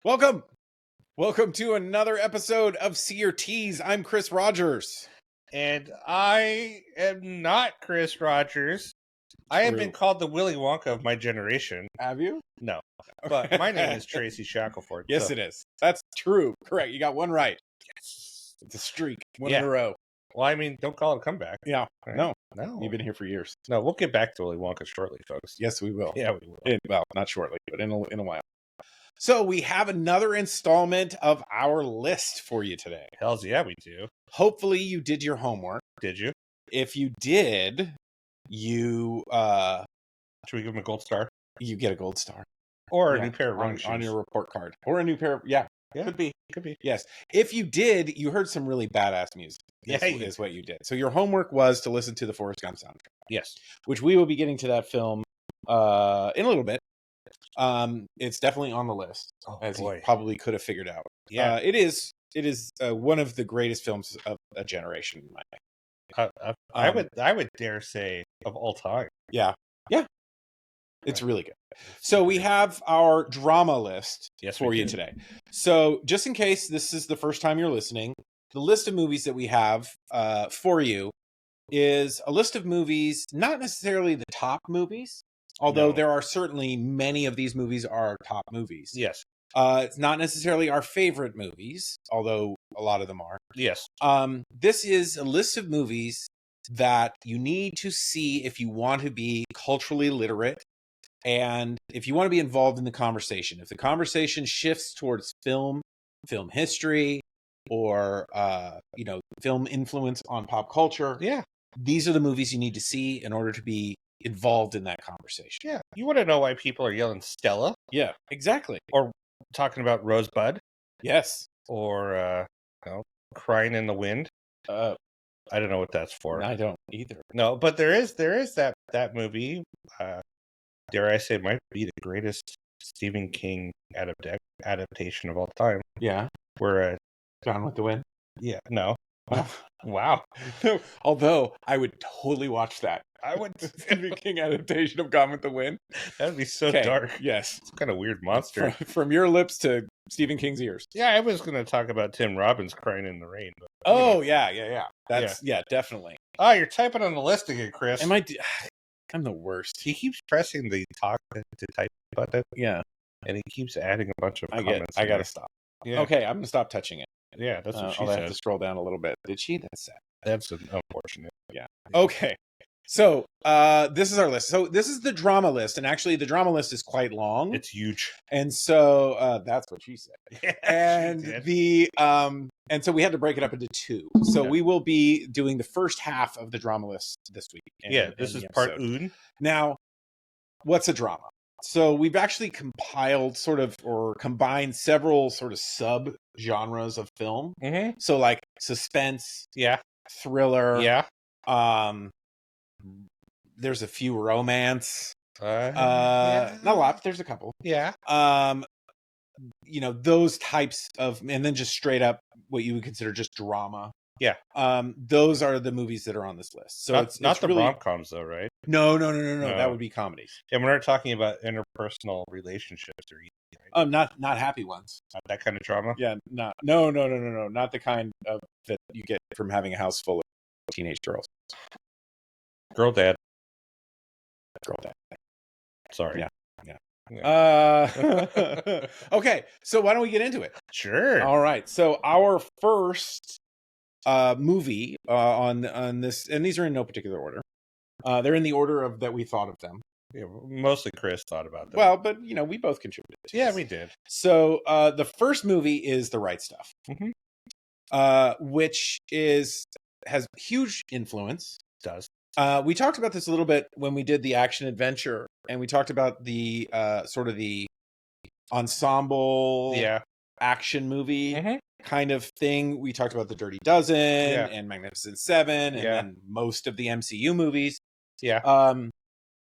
Welcome. Welcome to another episode of See Your Tease. I'm Chris Rogers. And I am not Chris Rogers. I have been called the Willy Wonka of my generation. Have you? No. But my name is Tracy Shackelford. Yes, it is. That's true. Correct. You got one right. Yes. It's a streak. One in a row. Well, I mean, don't call it a comeback. Yeah. Right? No. No. You've been here for years. No, we'll get back to Willy Wonka shortly, folks. Yes, we will. Yeah, we will. Well, not shortly, but in a while. So we have another installment of our list for you today. Hells yeah, we do. Hopefully you did your homework. Did you? If you did, you Should we give him a gold star? you get a gold star. Or a new pair of running shoes. On your report card. Or a new pair of, yeah. Could be. Yes. If you did, you heard some really badass music. Is what you did. So your homework was to listen to the Forrest Gump soundtrack. Yes. Which we will be getting to that film in a little bit. It's definitely on the list, as you probably could have figured out. Yeah. It is one of the greatest films of a generation, in my opinion. I would dare say of all time. Yeah. It's really good. So we have our drama list for you today. So just in case this is the first time you're listening, the list of movies that we have for you is a list of movies, not necessarily the top movies, although there are certainly many of these movies are top movies. Yes. It's not necessarily our favorite movies, although a lot of them are. Yes. This is a list of movies that you need to see if you want to be culturally literate. And if you want to be involved in the conversation, if the conversation shifts towards film history, or film influence on pop culture, these are the movies you need to see in order to be involved in that conversation. Yeah, you want to know why people are yelling Stella? Yeah, exactly. Or talking about Rosebud? Yes. Or Crying in the Wind? I don't know what that's for. I don't either. No, but there is that movie. Dare I say, might be the greatest Stephen King adaptation of all time. Yeah. Where Gone with the Wind? Yeah, no. Wow. Although I would totally watch that. I would Stephen King adaptation of Gone with the Wind. That would be so dark. Yes. It's kind of weird monster. From your lips to Stephen King's ears. Yeah, I was going to talk about Tim Robbins Crying in the Rain. But, yeah. That's definitely. Oh, you're typing on the list again, Chris. I'm the worst. He keeps pressing the talk to type button. Yeah. And he keeps adding a bunch of comments. I got to stop. Yeah. Okay, I'm going to stop touching it. Yeah, that's what she I'll said. have to scroll down a little bit. Did she? That's sad. That's unfortunate. Yeah. Okay. So this is our list. So this is the drama list, and actually the drama list is quite long. It's huge. And so that's what she said. Yeah, and and so we had to break it up into two. So we will be doing the first half of the drama list this week. This is part one. Now, what's a drama? So we've actually compiled combined several sort of sub genres of film. Mm-hmm. So like suspense, thriller, there's a few romance, not a lot, but there's a couple. Those types of, and then just straight up what you would consider just drama. Those are the movies that are on this list. So it's not the really rom-coms though, right? No. That would be comedies. And we're not talking about interpersonal relationships or anything, right? Not happy ones. Not that kind of drama. Yeah, no. Not the kind of that you get from having a house full of teenage girls. Girl dad. Sorry. Yeah. Okay, so why don't we get into it? Sure. All right. So our first movie on this, and these are in no particular order. They're in the order of that we thought of them. Yeah, mostly Chris thought about them. Well, but we both contributed. We did. So the first movie is The Right Stuff, which has huge influence. Does. We talked about this a little bit when we did the action adventure, and we talked about the sort of the ensemble action movie kind of thing. We talked about The Dirty Dozen and Magnificent Seven, and then most of the MCU movies.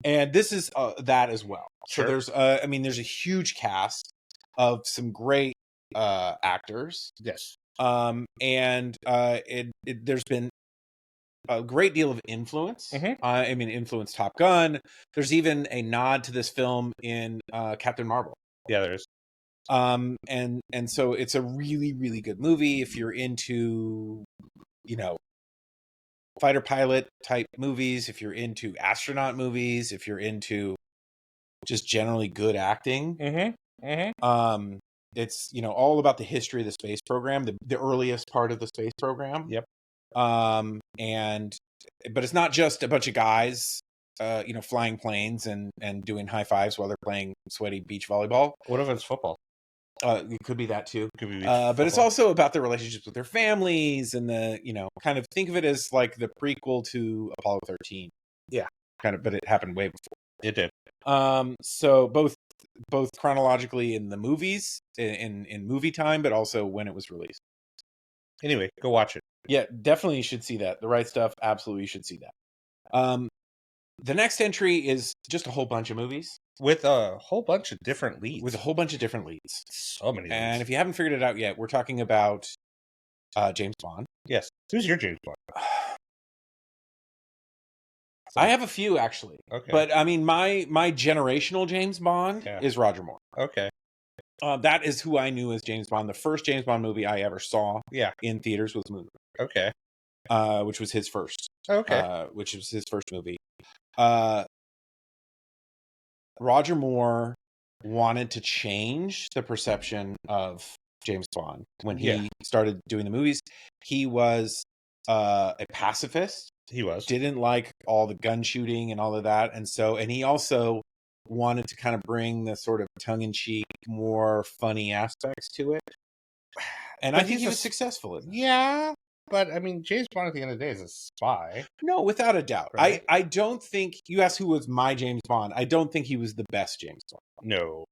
And this is that as well. Sure. So there's a huge cast of some great actors. Yes. And there's been a great deal of influence. Influence Top Gun. There's even a nod to this film in Captain Marvel. Yeah, there is. And so it's a really, really good movie if you're into, fighter pilot type movies, if you're into astronaut movies, if you're into just generally good acting. It's all about the history of the space program, the earliest part of the space program. Yep. But it's not just a bunch of guys flying planes and doing high fives while they're playing sweaty beach volleyball. What if it's football? It could be that too. Could be but it's also about their relationships with their families and kind of think of it as like the prequel to Apollo 13. Yeah. Kind of, but it happened way before. It did. So both chronologically in the movies, in movie time, but also when it was released. Anyway, go watch it. Yeah, definitely you should see that. The Right Stuff, absolutely you should see that. The next entry is just a whole bunch of movies. With a whole bunch of different leads. So many leads. And if you haven't figured it out yet, we're talking about James Bond. Yes. Who's your James Bond? I have a few, actually. Okay. But, I mean, my generational James Bond is Roger Moore. Okay. That is who I knew as James Bond. The first James Bond movie I ever saw in theaters was Moonraker. Okay. Which was his first. Okay. Which was his first movie. Roger Moore wanted to change the perception of James Bond when he started doing the movies. He was a pacifist. He was. Didn't like all the gun shooting and all of that. And he also wanted to kind of bring the sort of tongue-in-cheek, more funny aspects to it. And I think he was successful in that. Yeah. But, I mean, James Bond at the end of the day is a spy. No, without a doubt. Right? I don't think... You asked who was my James Bond. I don't think he was the best James Bond. No.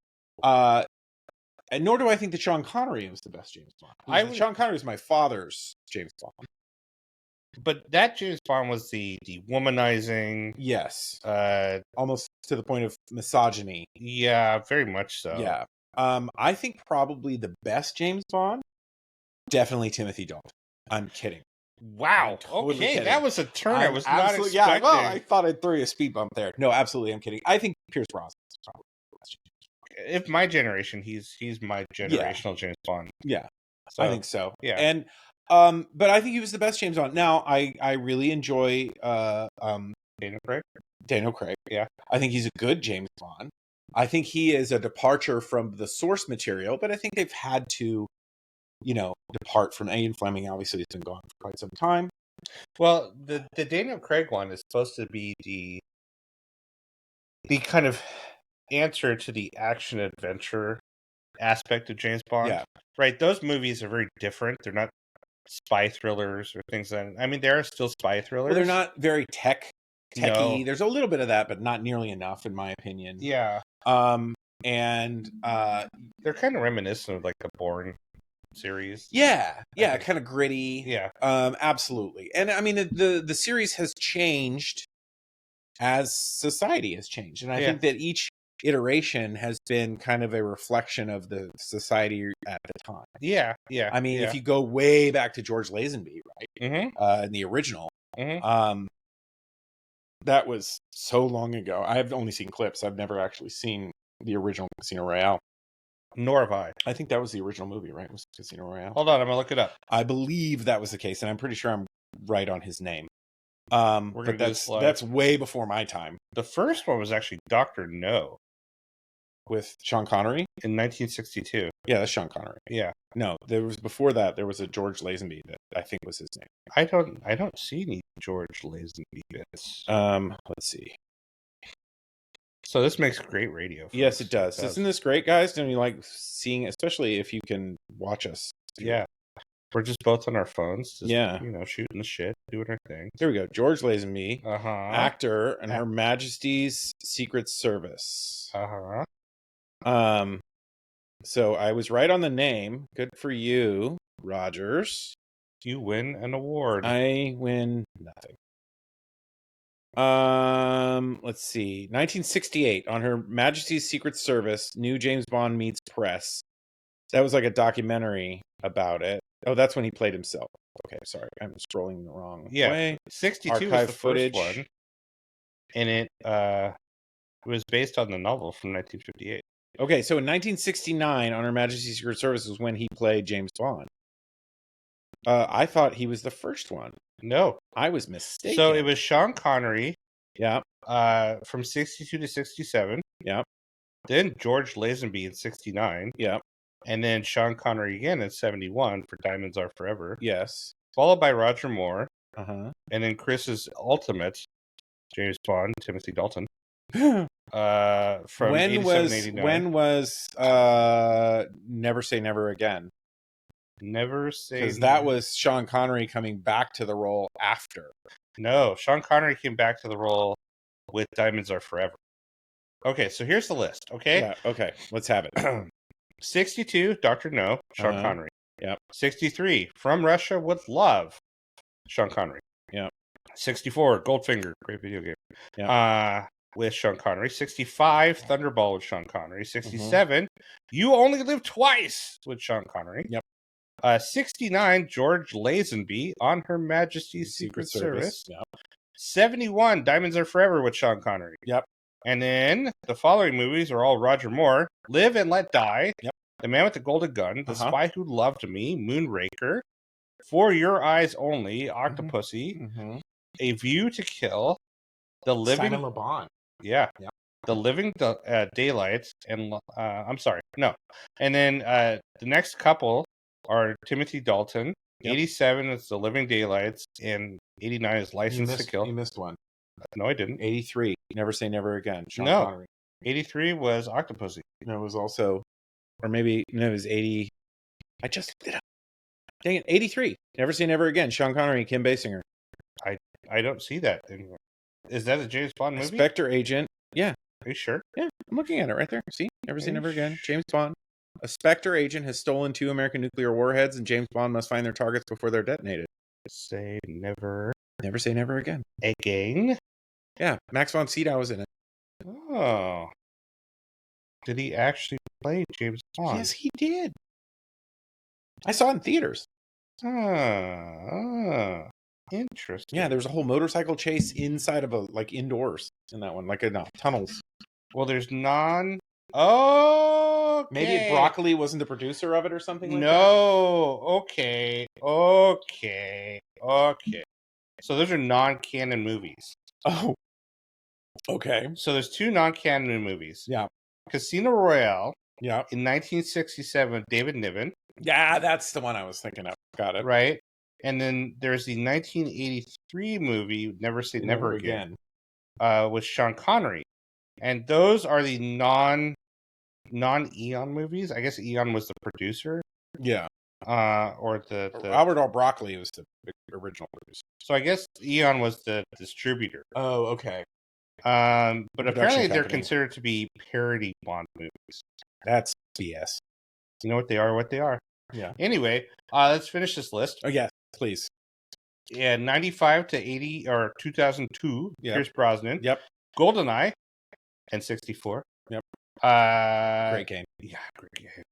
And nor do I think that Sean Connery was the best James Bond. Sean Connery is my father's James Bond. But that James Bond was the womanizing... Yes. Almost to the point of misogyny. Yeah, very much so. Yeah. I think probably the best James Bond, definitely Timothy Dalton. I'm kidding. Wow. Totally okay, kidding. that was a turn I was not expecting. Yeah, well, I thought I'd throw you a speed bump there. No, absolutely, I'm kidding. I think Pierce Brosnan is probably the best James Bond. If my generation, he's my generational James Bond. Yeah, so, I think so. Yeah, and but I think he was the best James Bond. Now, I really enjoy Daniel Craig. Yeah, I think he's a good James Bond. I think he is a departure from the source material, but I think they've had to, depart from Ian Fleming. Obviously, it's been gone for quite some time. Well, the Daniel Craig one is supposed to be the kind of answer to the action adventure aspect of James Bond. Yeah. Right. Those movies are very different. They're not spy thrillers or things like that. I mean, they are still spy thrillers. Well, they're not very techy. No. There's a little bit of that, but not nearly enough, in my opinion. Yeah. And they're kind of reminiscent of like the Bourne series. Yeah, kind of gritty. Yeah. Absolutely. And I mean, the series has changed as society has changed, and I think that each iteration has been kind of a reflection of the society at the time. Yeah. I mean, if you go way back to George Lazenby, right? Mm-hmm. In the original, mm-hmm. That was so long ago. I've only seen clips. I've never actually seen the original Casino Royale. Nor have I. I think that was the original movie, right? It was Casino Royale. Hold on, I'm gonna look it up. I believe that was the case, and I'm pretty sure I'm right on his name. But that's way before my time. The first one was actually Dr. No. With Sean Connery? In 1962. Yeah, that's Sean Connery. Yeah. No, there was before that, there was a George Lazenby that I think was his name. I don't see any George Lazenby bits. Let's see. So this makes great radio. Folks. Yes, it does. Isn't this great, guys? Don't you like seeing, especially if you can watch us? Yeah. We're just both on our phones. Just, yeah. Shooting the shit, doing our thing. There we go. George Lazenby, actor in Her Majesty's Secret Service. So I was right on the name. Good for you, Rogers. You win an award. I win nothing. Let's see. 1968, on Her Majesty's Secret Service, New James Bond Meets Press. That was like a documentary about it. Oh, that's when he played himself. Okay, sorry. I'm scrolling the wrong way. 62 Archive was the footage. First one. And it was based on the novel from 1958. Okay, so in 1969, on Her Majesty's Secret Service was when he played James Bond. I thought he was the first one. No. I was mistaken. So it was Sean Connery. Yeah. From 62 to 67. Yeah. Then George Lazenby in 69. Yeah. And then Sean Connery again in 71 for Diamonds Are Forever. Yes. Followed by Roger Moore. Uh-huh. And then Chris's ultimate, James Bond, Timothy Dalton. From 87-89. When was Never Say Never Again? Never Say Because that was Sean Connery coming back to the role after. No, Sean Connery came back to the role with Diamonds Are Forever. Okay, so here's the list, okay? Yeah, okay, let's have it. 62, Dr. No, Sean Connery. Yep. 63, From Russia with Love, Sean Connery. Yep. 64, Goldfinger, great video game. Yep. With Sean Connery. 65, Thunderball with Sean Connery. 67, You Only Live Twice with Sean Connery. Yep. 69, George Lazenby on Her Majesty's Secret Service. Yep. 71, Diamonds Are Forever with Sean Connery. Yep. And then the following movies are all Roger Moore. Live and Let Die. Yep. The Man with the Golden Gun. The Spy Who Loved Me. Moonraker. For Your Eyes Only. Octopussy. A View to Kill. The Living... Simon Le Bon. Yeah. Yep. The Living Daylights. And I'm sorry. No. And then the next couple are Timothy Dalton. Yep. 87 is The Living Daylights. And 89 is License to Kill. You missed one. No, I didn't. 83. Never Say Never Again. Sean No. Connery. 83 was Octopussy. No, it was also... Or maybe... No, it was 80... I just looked it up. Dang it. 83. Never Say Never Again. Sean Connery and Kim Basinger. I don't see that anymore. Is that a James Bond movie? Spectre Agent. Yeah. Are you sure? Yeah, I'm looking at it right there. See? Never Say Never Again. James Bond. A Spectre agent has stolen 2 American nuclear warheads, and James Bond must find their targets before they're detonated. Say never. Never Say Never Again. Again? Yeah, Max von Sydow was in it. Oh. Did he actually play James Bond? Yes, he did. I saw it in theaters. Interesting. Yeah, there was a whole motorcycle chase inside of indoors in that one, tunnels. Well, there's Oh, maybe Broccoli wasn't the producer of it or something like that. No. Okay. So those are non-canon movies. Oh. Okay. So there's 2 non-canon movies. Yeah. Casino Royale. Yeah. In 1967, David Niven. Yeah, that's the one I was thinking of. Got it. Right. And then there's the 1983 movie, Never Say Never Again. With Sean Connery. And those are the non-Eon movies. I guess Eon was the producer. Yeah. Or the Albert R. Broccoli was the original producer. So I guess Eon was the distributor. Oh, okay. But apparently they're considered to be parody Bond movies. That's BS. You know what they are? Yeah. Anyway, let's finish this list. Oh, yeah, please. Yeah, 95 to 80 or 2002, Pierce Brosnan. Yep. GoldenEye and 64. Yep. Great game. Yeah, great game.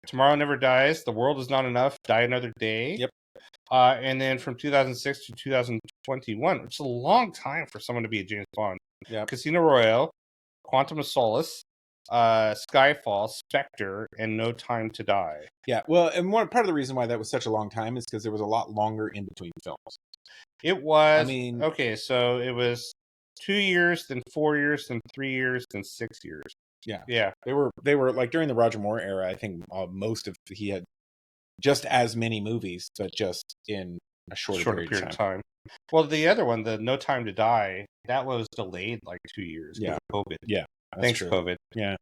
Tomorrow Never Dies. The World Is Not Enough. Die Another Day. Yep. And then from 2006 to 2021, it's a long time for someone to be a James Bond. Yep. Casino Royale, Quantum of Solace, Skyfall, Spectre, and No Time to Die. Yeah, well, and part of the reason why that was such a long time is because there was a lot longer in between films. It was. I mean, okay, so it was 2 years, then 4 years, then 3 years, then 6 years. Yeah, yeah. They were like during the Roger Moore era. I think he had just as many movies, but just in a shorter period of time. Well, the other one, the No Time to Die, that was delayed like 2 years because of COVID. Yeah, thanks true. COVID. Yeah.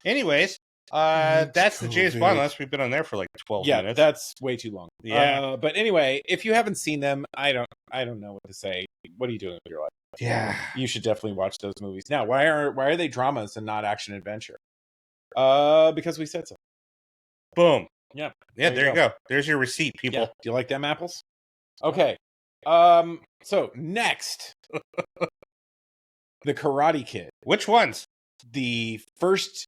Anyways, that's the James Bond. Unless we've been on there for like 12 minutes. Yeah, that's way too long. Yeah. But anyway, if you haven't seen them, I don't know what to say. What are you doing with your life? Yeah, you should definitely watch those movies. Now, why are they dramas and not action adventure? Because we said so. Boom. Yeah. Yeah, there you go. There's your receipt, people. Yeah. Do you like them apples? Okay. So next, the Karate Kid. Which ones? The first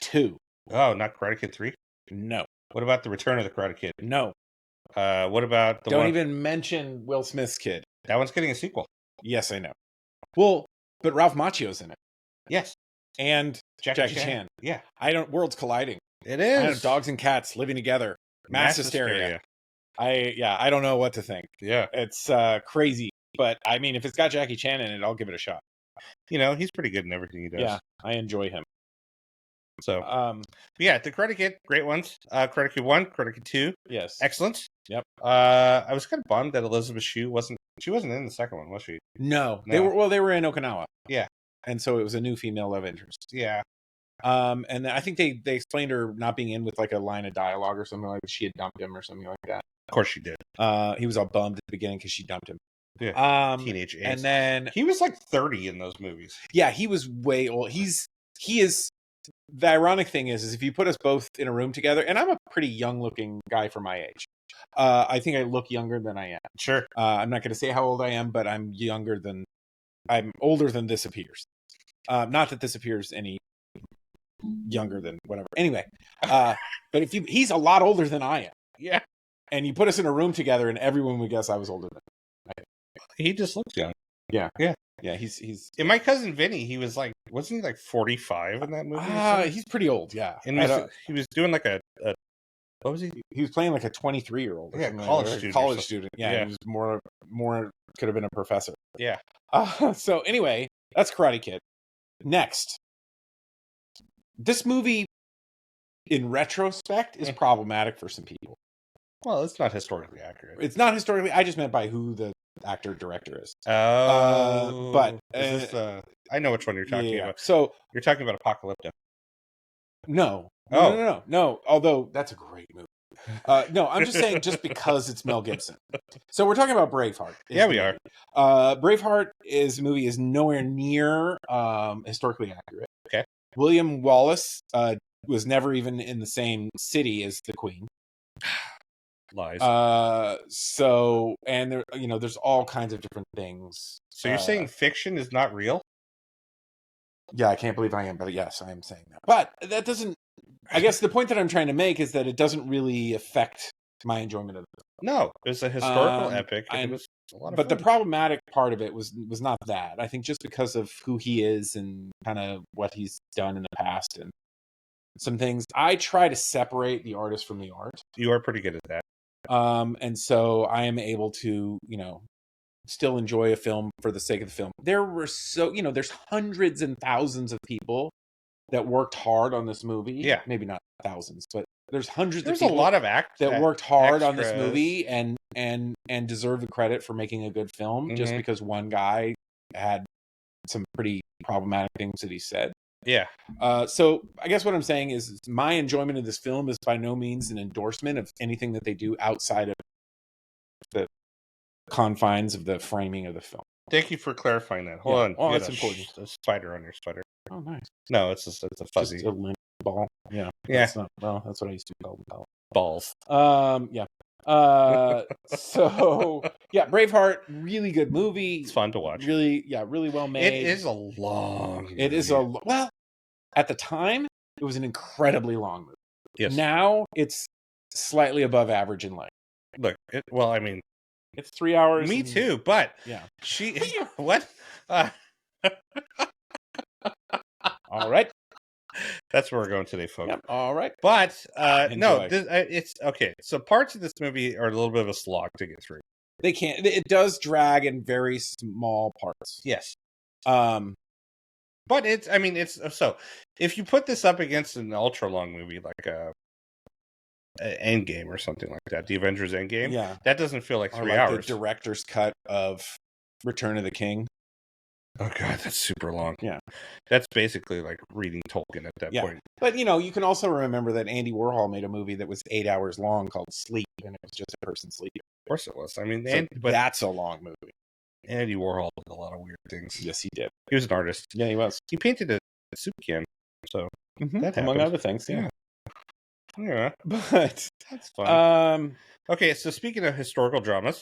2. Oh, not Karate Kid 3? No. What about the Return of the Karate Kid? No. What about the Don't even mention Will Smith's kid. That one's getting a sequel. Yes, I know. Well, but Ralph Macchio's in it. Yes. and Jackie Chan. Yeah, Worlds colliding. it I know, is. dogs and cats living together. Mass hysteria. I don't know what to think. Yeah, It's crazy, but I mean, if it's got Jackie Chan in it, I'll give it a shot. he's pretty good in everything he does. Yeah, I enjoy him. So, yeah, the Karate Kid, great ones. Karate Kid 1, Karate Kid 2, yes, excellent. Yep. I was kind of bummed that Elizabeth Shue wasn't in the second one, was she? No, they were in Okinawa. Yeah, and so it was a new female love interest. Yeah. And I think they explained her not being in with like a line of dialogue or something, like she had dumped him or something like that. Of course she did. He was all bummed at the beginning because she dumped him. Yeah. Teenage age. And then he was like 30 in those movies. Yeah, he was way old. He is. The ironic thing is if you put us both in a room together, and I'm a pretty young looking guy for my age. I think I look younger than I am. Sure. I'm not going to say how old I am, but I'm older than this appears. Not that this appears any younger than whatever. Anyway, but he's a lot older than I am. Yeah. And you put us in a room together, and everyone would guess I was older than him. He just looks young. Yeah. Yeah. Yeah, he's. In My Cousin Vinny, he was like, wasn't he like 45 in that movie? He's pretty old. Yeah. And he was doing like a what was he? He was playing like a 23-year-old. Yeah, college student. Yeah, he was more could have been a professor. Yeah. So anyway, that's Karate Kid. Next, this movie, in retrospect, is problematic for some people. Well, it's not historically accurate. It's not historically. I just meant by who the actor director is. Oh, but is this, I know which one you're talking about. So you're talking about Apocalypto. No. Oh. No. Although that's a great movie. No, I'm just saying just because it's Mel Gibson. So we're talking about Braveheart. Yeah, we are. Braveheart is nowhere near historically accurate. Okay. William Wallace was never even in the same city as the Queen. Lies. So, and there, there's all kinds of different things. So you're saying fiction is not real? Yeah, I can't believe I am, but yes, I am saying that. But that doesn't. I guess the point that I'm trying to make is that it doesn't really affect my enjoyment of it. No, it's a historical epic. And it was a lot of fun. The problematic part of it was not that. I think just because of who he is and kind of what he's done in the past and some things, I try to separate the artist from the art. You are pretty good at that. And so I am able to, still enjoy a film for the sake of the film. There were there's hundreds and thousands of people that worked hard on this movie. Yeah. Maybe not thousands, but there's hundreds of people. There's a lot of that worked hard on this movie and deserve the credit for making a good film just because one guy had some pretty problematic things that he said. Yeah. So I guess what I'm saying is my enjoyment of this film is by no means an endorsement of anything that they do outside of the confines of the framing of the film. Thank you for clarifying that. Hold on. Oh, that's important. A spider on your sweater. Oh, nice. No, it's a fuzzy. Just a limp ball. Yeah. Yeah. That's what I used to call them. Balls. Yeah. So yeah, Braveheart, really good movie. It's fun to watch. Really well made. It is a long movie. It is well, at the time, it was an incredibly long movie. Yes. Now it's slightly above average in length. Look, it's 3 hours. Me too, but yeah. What? All right. That's where we're going today, folks. Yep. All right. But no, it's okay. So parts of this movie are a little bit of a slog to get through. They can't. It does drag in very small parts. Yes. But it's so if you put this up against an ultra long movie like Endgame or something like that, the Avengers Endgame, that doesn't feel like 3 hours. The director's cut of Return of the King. Oh god, that's super long. Yeah, that's basically like reading Tolkien at that point. But you can also remember that Andy Warhol made a movie that was 8 hours long called Sleep, and it was just a person sleeping. Of course it was. But that's a long movie. Andy Warhol did a lot of weird things. Yes, he did. He was an artist. Yeah, he was. He painted a soup can. So that among other things. Yeah. But that's fun. Okay, so speaking of historical dramas,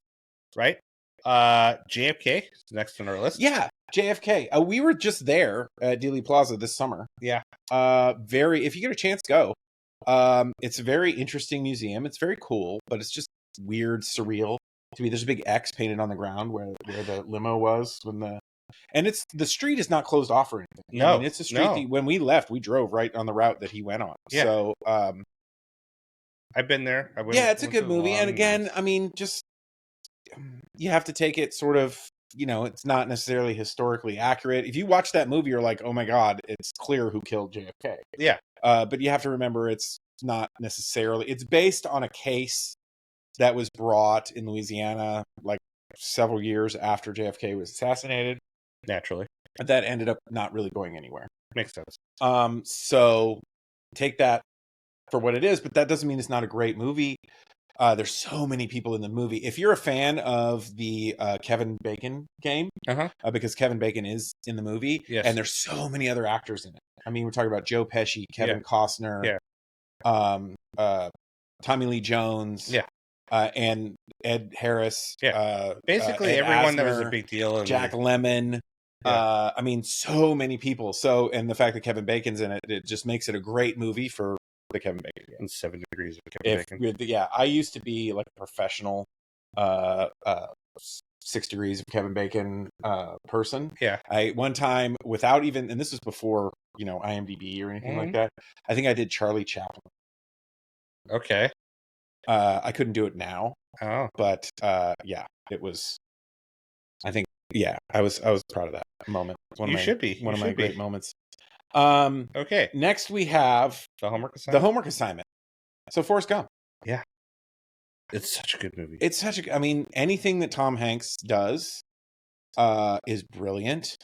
right? JFK is next on our list. Yeah, JFK. We were just there at Dealey Plaza this summer. Yeah. If you get a chance, go. It's a very interesting museum. It's very cool, but it's just weird, surreal to me. There's a big X painted on the ground where the limo was when the And the street is not closed off or anything. No, I mean, it's a street that when we left, we drove right on the route that he went on. Yeah. So, I've been there. It's a good movie. And again, I mean, just you have to take it sort of, it's not necessarily historically accurate. If you watch that movie, you're like, oh my God, it's clear who killed JFK. Yeah. But you have to remember it's not necessarily, it's based on a case that was brought in Louisiana like several years after JFK was assassinated. Naturally. That ended up not really going anywhere. Makes sense. So take that for what it is, but that doesn't mean it's not a great movie. There's so many people in the movie. If you're a fan of the Kevin Bacon game, because Kevin Bacon is in the movie, and there's so many other actors in it. I mean, we're talking about Joe Pesci, Kevin Costner, Tommy Lee Jones, and Ed Harris. Basically Ed everyone Asner, that was a big deal. Jack Lemmon. I mean, so many people. So, and the fact that Kevin Bacon's in it, it just makes it a great movie for the Kevin Bacon game. And 7 Degrees of Kevin Bacon. Yeah, I used to be like a professional 6 Degrees of Kevin Bacon person. Yeah. One time, without even, and this was before, IMDb or anything like that, I think I did Charlie Chaplin. Okay. I couldn't do it now. Oh. But it was, I think, I was proud of that moment. One of my great moments. Okay. Next we have the homework assignment. So Forrest Gump. Yeah. It's such a good movie. I mean, anything that Tom Hanks does is brilliant.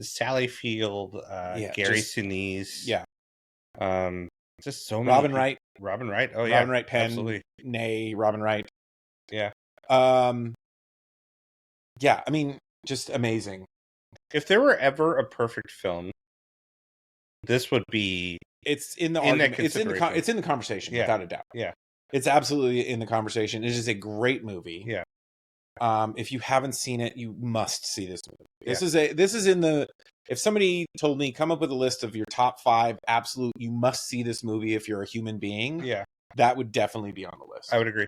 Sally Field, Gary Sinise. Yeah. Just so many. Robin Wright. Oh yeah. Robin Wright Penn. Absolutely. Nay, Robin Wright. Yeah. Yeah, I mean, just amazing. If there were ever a perfect film, this would be. It's in the argument. It's in the conversation, without a doubt. Yeah, it's absolutely in the conversation. It is a great movie. Yeah. If you haven't seen it, you must see this movie. This is in the. If somebody told me come up with a list of your top 5 absolute, you must see this movie if you're a human being. Yeah, that would definitely be on the list. I would agree.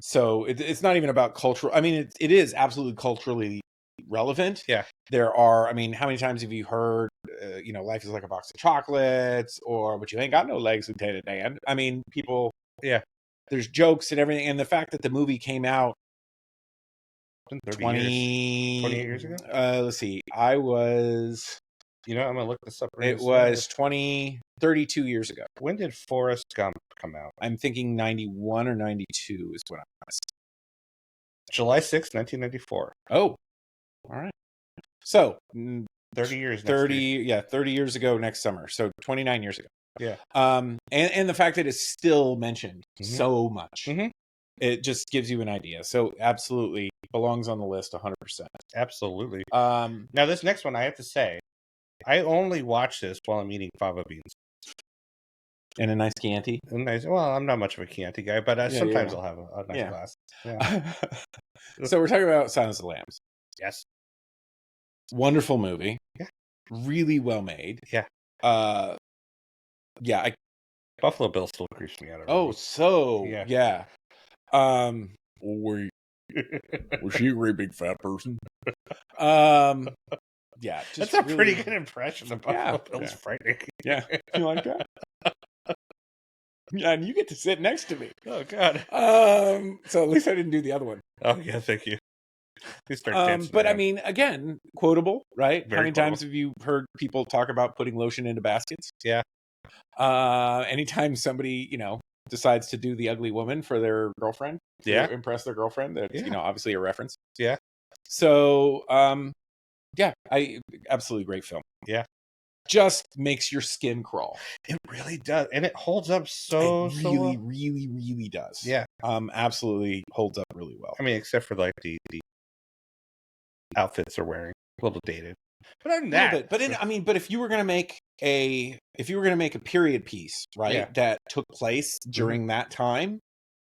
So it's not even about cultural. I mean, it is absolutely culturally relevant. Yeah. There are, I mean, how many times have you heard, life is like a box of chocolates, or but you ain't got no legs, Lieutenant Dan. I mean, people. Yeah. There's jokes and everything. And the fact that the movie came out 28 years ago? Let's see. I was. I'm going to look this up. It was 32 years ago. When did Forrest Gump come out? I'm thinking 91 or 92 is what I'm honest. July 6th, 1994. Oh, all right. So 30 years. 30 years ago next summer. So 29 years ago. Yeah. And the fact that it's still mentioned so much, it just gives you an idea. So absolutely belongs on the list 100%. Absolutely. Now this next one, I have to say, I only watch this while I'm eating fava beans. And a nice Chianti. Well, I'm not much of a Chianti guy, but sometimes I'll have a nice glass. Yeah. So we're talking about Silence of the Lambs. Yes. Wonderful movie. Yeah. Really well made. Yeah. Buffalo Bill still creeps me out. Yeah. Was she a great big fat person? Yeah, that's a pretty good impression of Buffalo Bill's frightening. Yeah, you like that? Yeah, and you get to sit next to me. Oh God. So at least I didn't do the other one. Oh yeah, thank you. But I mean, again, quotable, right? Very How many times have you heard people talk about putting lotion into baskets? Yeah. Anytime somebody, decides to do the ugly woman for their girlfriend, to impress their girlfriend, that's obviously a reference. Yeah. So, I absolutely great film. Yeah. Just makes your skin crawl. It really does, and it holds up really does. Yeah. Absolutely holds up really well. I mean, except for like the outfits they're wearing, a little dated. But other than that, but if you were gonna make a period piece, right, that took place during that time,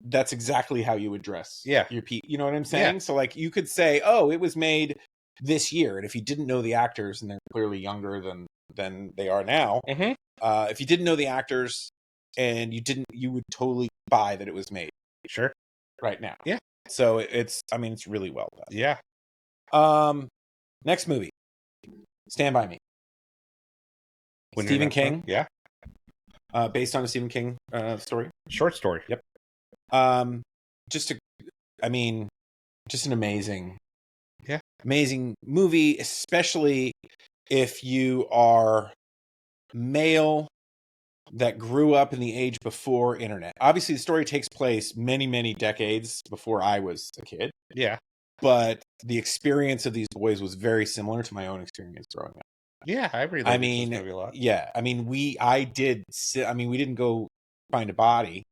that's exactly how you would dress. Yeah. You know what I'm saying? Yeah. So like you could say, oh, it was made this year, and if you didn't know the actors, and they're clearly younger than they are now, if you didn't know the actors and you would totally buy that it was made right now. Yeah. So it's really well done. Yeah. Next movie, Stand By Me. When you're Stephen not King. drunk? Yeah. Based on a Stephen King story. Short story. Yep. Just an amazing movie, especially if you are male that grew up in the age before internet. Obviously, the story takes place many, many decades before I was a kid. Yeah. But the experience of these boys was very similar to my own experience growing up. Yeah, I related to this movie a lot. Yeah, I mean, we didn't go find a body,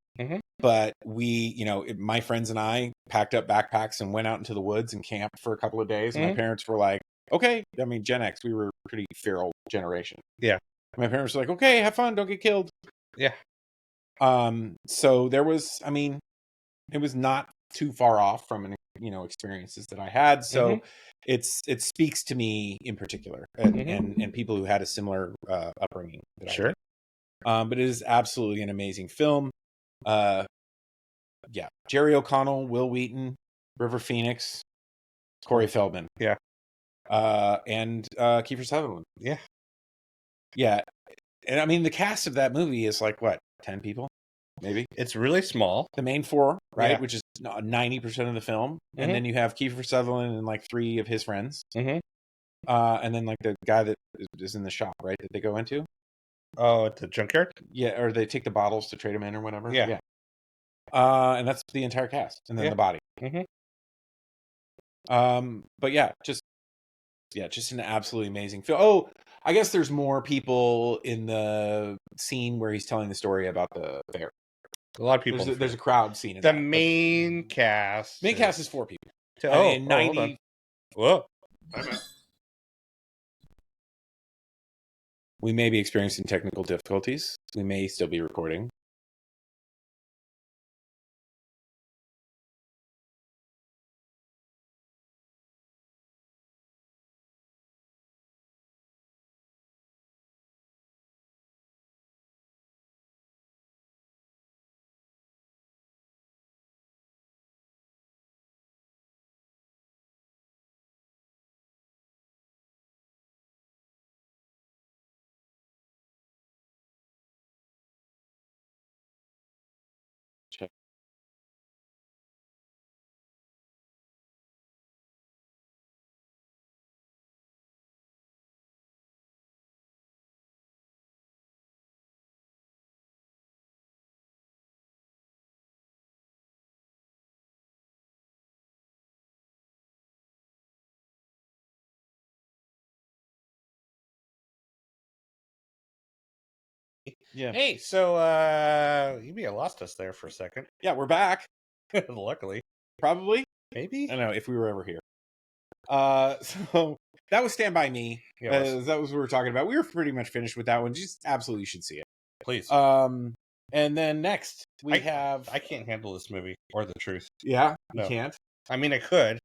but my friends and I packed up backpacks and went out into the woods and camped for a couple of days. And my parents were like, okay. I mean, Gen X, we were a pretty feral generation. Yeah. My parents were like, okay, have fun, don't get killed. Yeah. So there was, it was not too far off from experiences that I had. So it speaks to me in particular, and people who had a similar upbringing that I did. But it is absolutely an amazing film. Jerry O'Connell, Will Wheaton, River Phoenix, Corey Feldman. Yeah. And Kiefer Sutherland. Yeah. Yeah. And I mean, the cast of that movie is like, what, 10 people? Maybe. It's really small. The main four, right? Yeah. Which is 90% of the film. And then you have Kiefer Sutherland and like 3 of his friends. And then like the guy that is in the shop, right? That they go into. Oh, at the junkyard? Yeah. Or they take the bottles to trade them in or whatever. Yeah. And that's the entire cast. And then the body. But just an absolutely amazing film. Oh, I guess there's more people in the scene where he's telling the story about the fair. A lot of people. There's a crowd scene. The main cast. Main cast is 4 people. Oh, 90. Whoa. We may be experiencing technical difficulties. We may still be recording. Check. Yeah. Hey, so you may have lost us there for a second. Yeah, we're back. Luckily. Probably. Maybe. I don't know if we were ever here. So that was Stand By Me. Yeah, that was what we were talking about. We were pretty much finished with that one. Just absolutely should see it. Please. And then next we have. I can't handle this movie or the truth. Yeah, no. You can't. I mean, I could,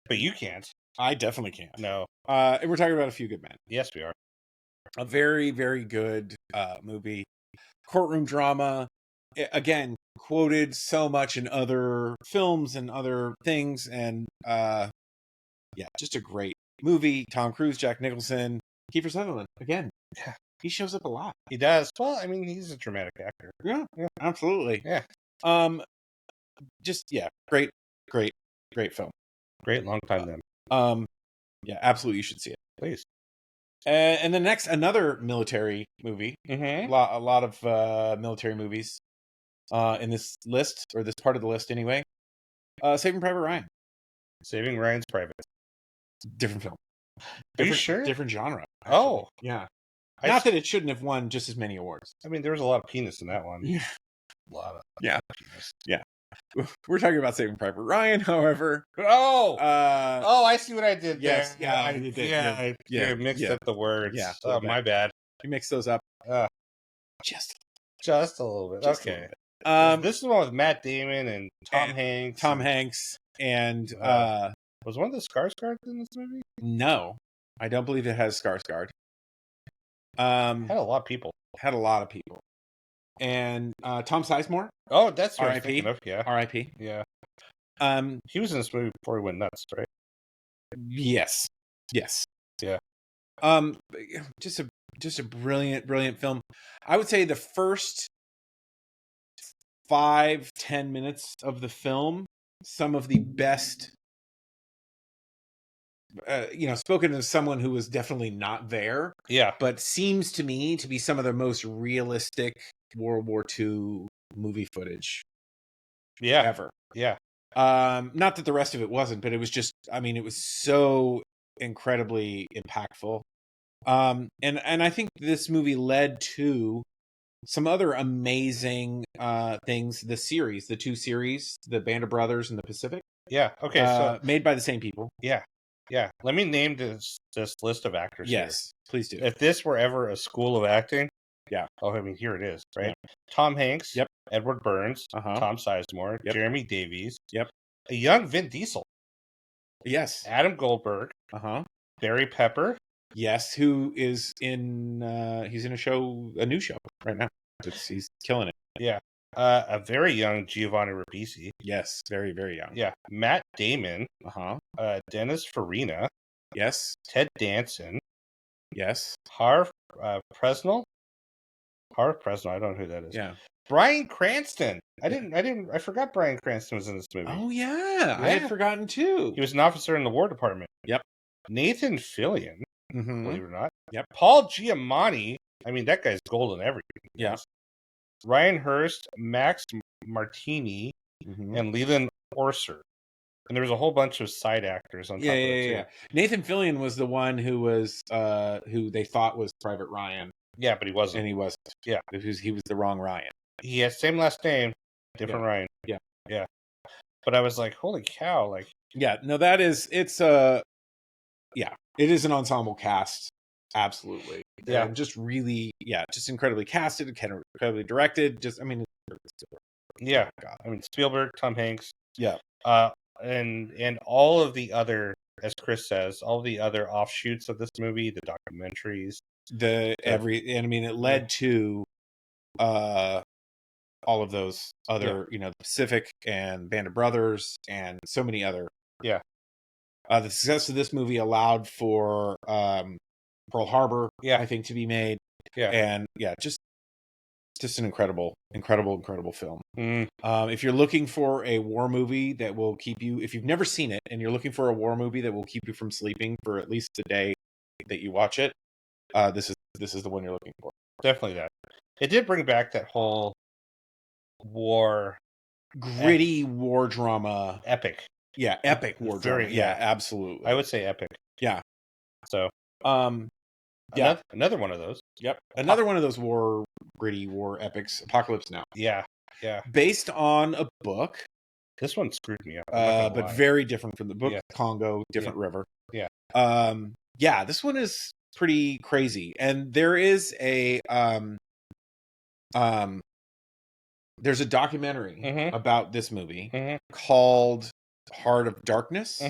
but you can't. I definitely can't. No. And we're talking about A Few Good Men. Yes, we are. A very, very good movie. Courtroom drama. Again, quoted so much in other films and other things, and just a great movie. Tom Cruise, Jack Nicholson, Kiefer Sutherland. Again, he shows up a lot. He does. Well, I mean, he's a dramatic actor. Yeah, absolutely. Yeah. Great film. Great long time then. Absolutely, you should see it, please. And then next, another military movie. A lot of military movies in this list, or this part of the list anyway. Saving Private Ryan. Saving Ryan's Private. Different film. Are you sure? Different genre. Actually. Oh. Yeah. Not that it shouldn't have won just as many awards. I mean, there was a lot of penis in that one. Yeah. A lot of penis. Yeah. We're talking about Saving Private Ryan, however. Oh! I see what I did yes, there. Yeah, I mixed up the words. Yeah. Oh, my bad. You mixed those up. Just a little bit. Okay. This is the one with Matt Damon and Tom Hanks. Tom Hanks and was one of the Skarsgård in this movie? No, I don't believe it has Skarsgård. Had a lot of people. And Tom Sizemore. Oh, that's what R.I.P. Yeah. R.I.P. Yeah. He was in this movie before he went nuts, right? Yes. Yeah. Um, just a brilliant film. I would say the first 5-10 minutes of the film, some of the best. Spoken as someone who was definitely not there, Yeah. but seems to me to be some of the most realistic World War II movie footage Yeah. ever. Yeah. Not that the rest of it wasn't, but it was just, I mean, it was so incredibly impactful. And I think this movie led to some other amazing things. The two series, the Band of Brothers and the Pacific, Yeah. Okay. So made by the same people. yeah. Yeah. Let me name this list of actors here. Yes, please do. If this were ever a school of acting, Yeah. oh, I mean, here it is, right? Yeah. Tom Hanks, Yep. Edward Burns, Uh-huh. Tom Sizemore, Yep. Jeremy Davies, Yep. a young Vin Diesel, Yes. Adam Goldberg, Uh-huh. Barry Pepper. Yes, who is in he's in a new show right now. He's killing it. Yeah. A very young Giovanni Ribisi. Yes, very, very young. Yeah. Matt Damon. Uh-huh. Dennis Farina. Yes. Ted Danson. Yes. Harv Presnell. Harv Presnell. I don't know who that is. Yeah. Bryan Cranston. I forgot Bryan Cranston was in this movie. Oh yeah. I had forgotten too. He was an officer in the War Department. Yep. Nathan Fillion. Mm-hmm. Believe it or not. Yep. Paul Giamatti. I mean, that guy's golden everything. Yeah. Ryan Hurst, Max Martini, and Leland Orser. And there was a whole bunch of side actors on top of it, too. Yeah. Nathan Fillion was the one who was who they thought was Private Ryan. Yeah, but he wasn't. And he wasn't. Yeah. He was the wrong Ryan. He had same last name, different Ryan. Yeah. Yeah. But I was like, holy cow, like. Yeah, no, it is an ensemble cast. Absolutely. Yeah. And just really, just incredibly casted, incredibly directed. Yeah. God. I mean, Spielberg, Tom Hanks. Yeah. And all of the other, as Chris says, all the other offshoots of this movie, the documentaries. It led to all of those other, the Pacific and Band of Brothers and so many other. Yeah. The success of this movie allowed for Pearl Harbor, I think, to be made. Yeah. And just an incredible film. Mm. If you're looking for a war movie that will keep you, if you've never seen it and you're looking for a war movie that will keep you from sleeping for at least the day that you watch it, this is the one you're looking for. Definitely that. It did bring back that whole gritty war drama. Epic. Yeah, epic war drama. Yeah, absolutely. I would say epic. Yeah. So, another one of those. Yep. Another one of those gritty war epics, Apocalypse Now. Yeah. Yeah. Based on a book. This one screwed me up. But very different from the book. Congo, different river. Yeah. This one is pretty crazy. And there is there's a documentary about this movie called Heart of Darkness.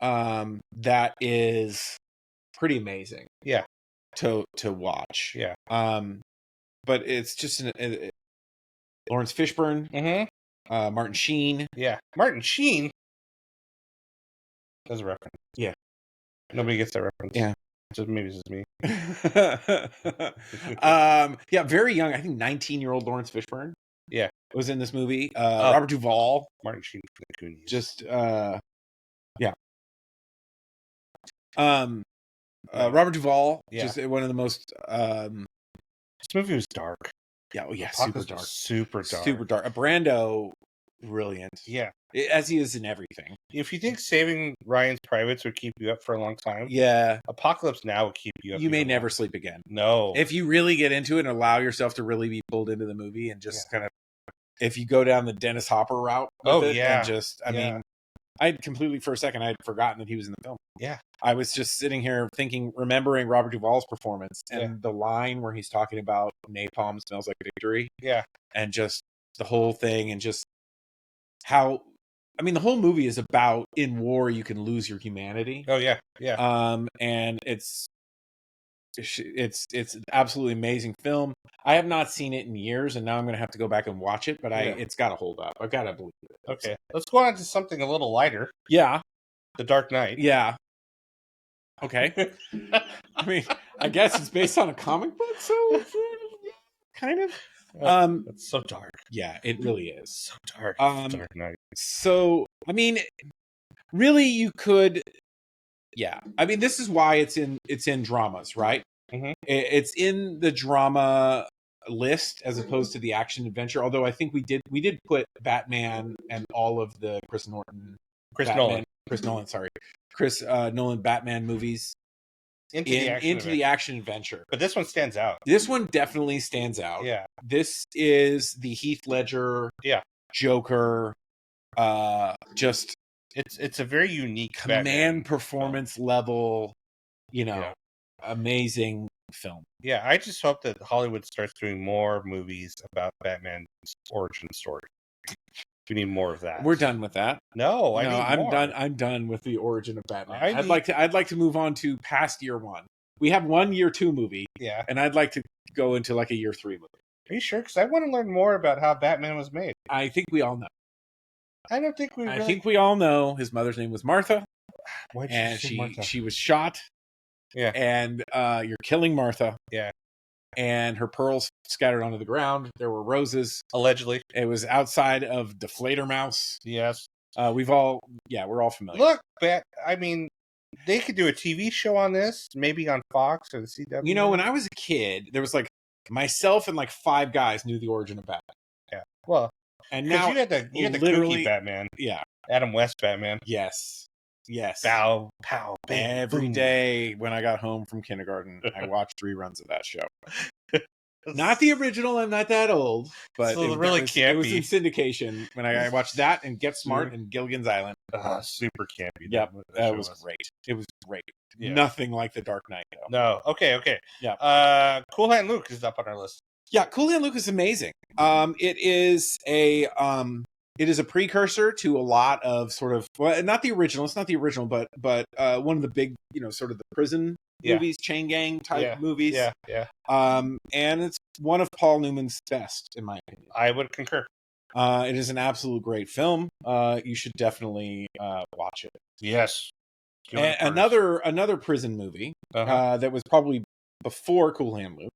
That is pretty amazing. Yeah. To watch. Yeah. But it's just Lawrence Fishburne, Martin Sheen. Yeah. Martin Sheen. That's a reference. Yeah. Nobody gets that reference. Yeah. Maybe it's just me. Very young. I think 19-year-old Lawrence Fishburne. Yeah. Was in this movie. Robert Duvall. Martin Sheen from the Goonies. Just Robert Duvall, just one of the most this movie was dark. Yeah, super dark. Super dark. Brando, brilliant. Yeah. As he is in everything. If you think Saving Ryan's Privates would keep you up for a long time, Apocalypse Now would keep you up. You may never sleep again. No. If you really get into it and allow yourself to really be pulled into the movie and just kind of, if you go down the Dennis Hopper route mean, I'd completely, for a second, I'd forgotten that he was in the film. Yeah. I was just sitting here remembering Robert Duvall's performance and the line where he's talking about napalm smells like victory. Yeah. And just the whole thing and just how, the whole movie is about in war, you can lose your humanity. Oh, yeah. Yeah. And it's an absolutely amazing film. I have not seen it in years, and now I'm going to have to go back and watch it, but it's got to hold up. I've got to believe it. Okay. Let's go on to something a little lighter. Yeah. The Dark Knight. Yeah. Okay. I mean, I guess it's based on a comic book, so kind of. That's so dark. Yeah, it really is. So dark. Dark Knight. So, I mean, really, you could. Yeah, I mean, this is why it's in dramas, right? Mm-hmm. It's in the drama list as opposed to the action adventure. Although I think we did put Batman and all of the Chris Nolan, Batman movies into the action adventure. But this one stands out. This one definitely stands out. Yeah. This is the Heath Ledger, Joker, just it's a very unique command Batman performance film. Level, amazing film. Yeah, I just hope that Hollywood starts doing more movies about Batman's origin story. We need more of that. We're done with that. No, I'm more. done. I'm done with the origin of Batman. I'd like to move on to past year one. We have one year two movie. Yeah, and I'd like to go into like a year three movie. Are you sure? Because I want to learn more about how Batman was made. I think we all know. I don't think we. I think we all know his mother's name was Martha. Why'd you say Martha? She was shot. Yeah. And you're killing Martha. Yeah. And her pearls scattered onto the ground. There were roses. Allegedly. It was outside of Deflator Mouse. Yes. We're all familiar. Look, I mean, they could do a TV show on this, maybe on Fox or the CW. You know, when I was a kid, there was like myself and like 5 guys knew the origin of Batman. Yeah. Well, and now you had the kooky Batman. Yeah. Adam West Batman. Yes. Bow, pow, bang, every boom. day when I got home from kindergarten, I watched reruns of that show. Not the original. I'm not that old, but so it was in syndication when I watched that and Get Smart and Gilligan's Island. Super campy. Yep, that was great. It was great. Yeah. Nothing like The Dark Knight, though. No. Okay. Yeah. Cool Hand Luke is up on our list. Yeah, Cool Hand Luke is amazing. It is a precursor to a lot of sort of, well, not the original. It's not the original, but one of the big, sort of the prison movies, chain gang type movies. Yeah. And it's one of Paul Newman's best, in my opinion. I would concur. It is an absolute great film. You should definitely watch it. Yes. Another prison movie that was probably before Cool Hand Luke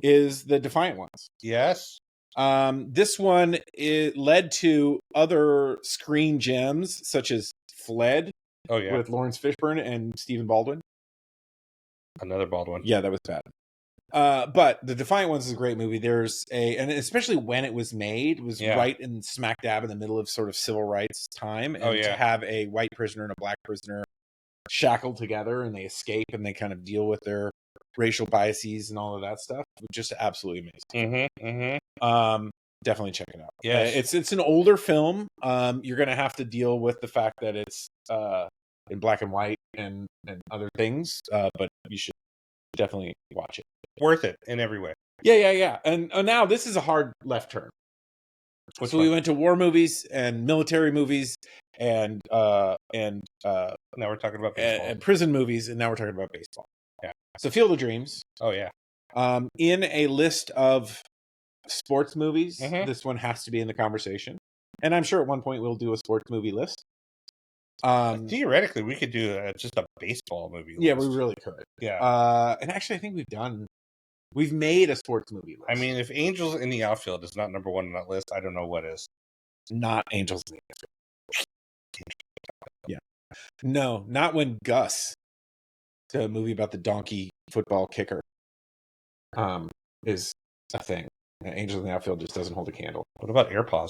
is The Defiant Ones. Yes. This one led to other screen gems such as Fled. Oh yeah, with Lawrence Fishburne and Stephen Baldwin. Another Baldwin. Yeah, that was bad. But The Defiant Ones is a great movie. And especially when it was made, it was right in smack dab in the middle of sort of civil rights time. And to have a white prisoner and a black prisoner shackled together and they escape and they kind of deal with their racial biases and all of that stuff, just absolutely amazing. Definitely check it out. Yeah, it's an older film. You're gonna have to deal with the fact that it's in black and white and other things, but you should definitely watch it. Worth it in every way. Yeah. And now this is a hard left turn. We went to war movies and military movies and now we're talking about baseball. And prison movies, and now we're talking about baseball. Yeah. So Field of Dreams. Oh yeah. In a list of sports movies, this one has to be in the conversation. And I'm sure at one point we'll do a sports movie list. Theoretically, we could do just a baseball movie list. Yeah, we really could. Yeah. And actually, I think we've made a sports movie list. I mean, if Angels in the Outfield is not number one on that list, I don't know what is. Not Angels in the Outfield. Yeah. No, not when Gus, the movie about the donkey football kicker, is a thing. Angels in the Outfield just doesn't hold a candle. What about AirPaws?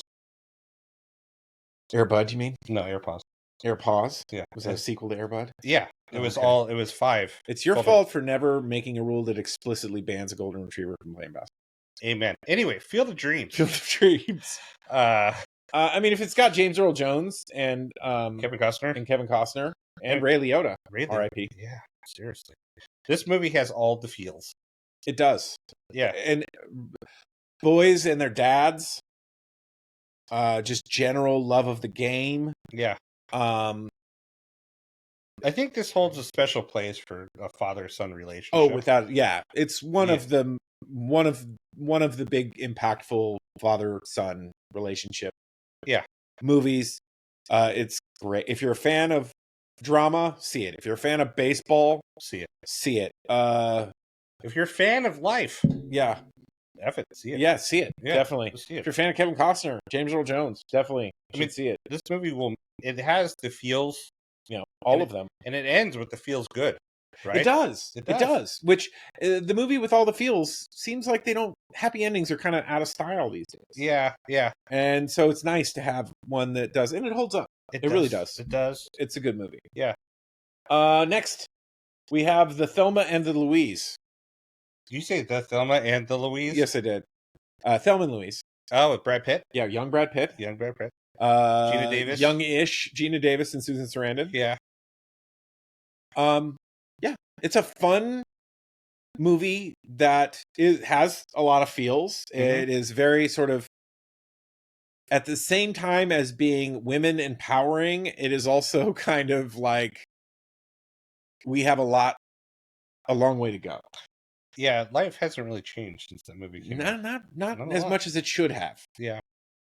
Airbud, you mean? No, AirPaws. AirPaws? Yeah. Was that a sequel to Airbud? Yeah. It was 5. It's your fault for never making a rule that explicitly bans a golden retriever from playing basketball. Amen. Anyway, Field of Dreams. Field of Dreams. I mean, if it's got James Earl Jones and Kevin Costner and Ray Liotta, R.I.P. Yeah, seriously. This movie has all the feels. It does. Yeah. And boys and their dads, just general love of the game. Yeah. I think this holds a special place for a father-son relationship. Oh, it's one of the big impactful father-son relationship. Yeah. Movies. It's great if you're a fan of drama, see it. If you're a fan of baseball, See it. see it. If you're a fan of life, Yeah. F it, see it. Yeah, see it. Yeah, Definitely. see it. If you're a fan of Kevin Costner, James Earl Jones, definitely should see it. This movie it has the feels, all of them. and it ends with the feels good, right? It does. It does. Which the movie with all the feels seems like they don't. Happy endings are kind of out of style these days. Yeah, yeah. And so it's nice to have one that does, and it holds up. It really does. It does. It's a good movie. Yeah. Next, we have the Thelma and the Louise. Did you say the Thelma and the Louise? Yes, I did. Thelma and Louise. Oh, with Brad Pitt? Yeah, young Brad Pitt. Young Brad Pitt. Gina Davis. Young-ish Gina Davis and Susan Sarandon. Yeah. Yeah. It's a fun movie that has a lot of feels. Mm-hmm. It is very sort of, at the same time as being women empowering, it is also kind of like we have a long way to go. Yeah, life hasn't really changed since that movie came out. Not as much as it should have. Yeah.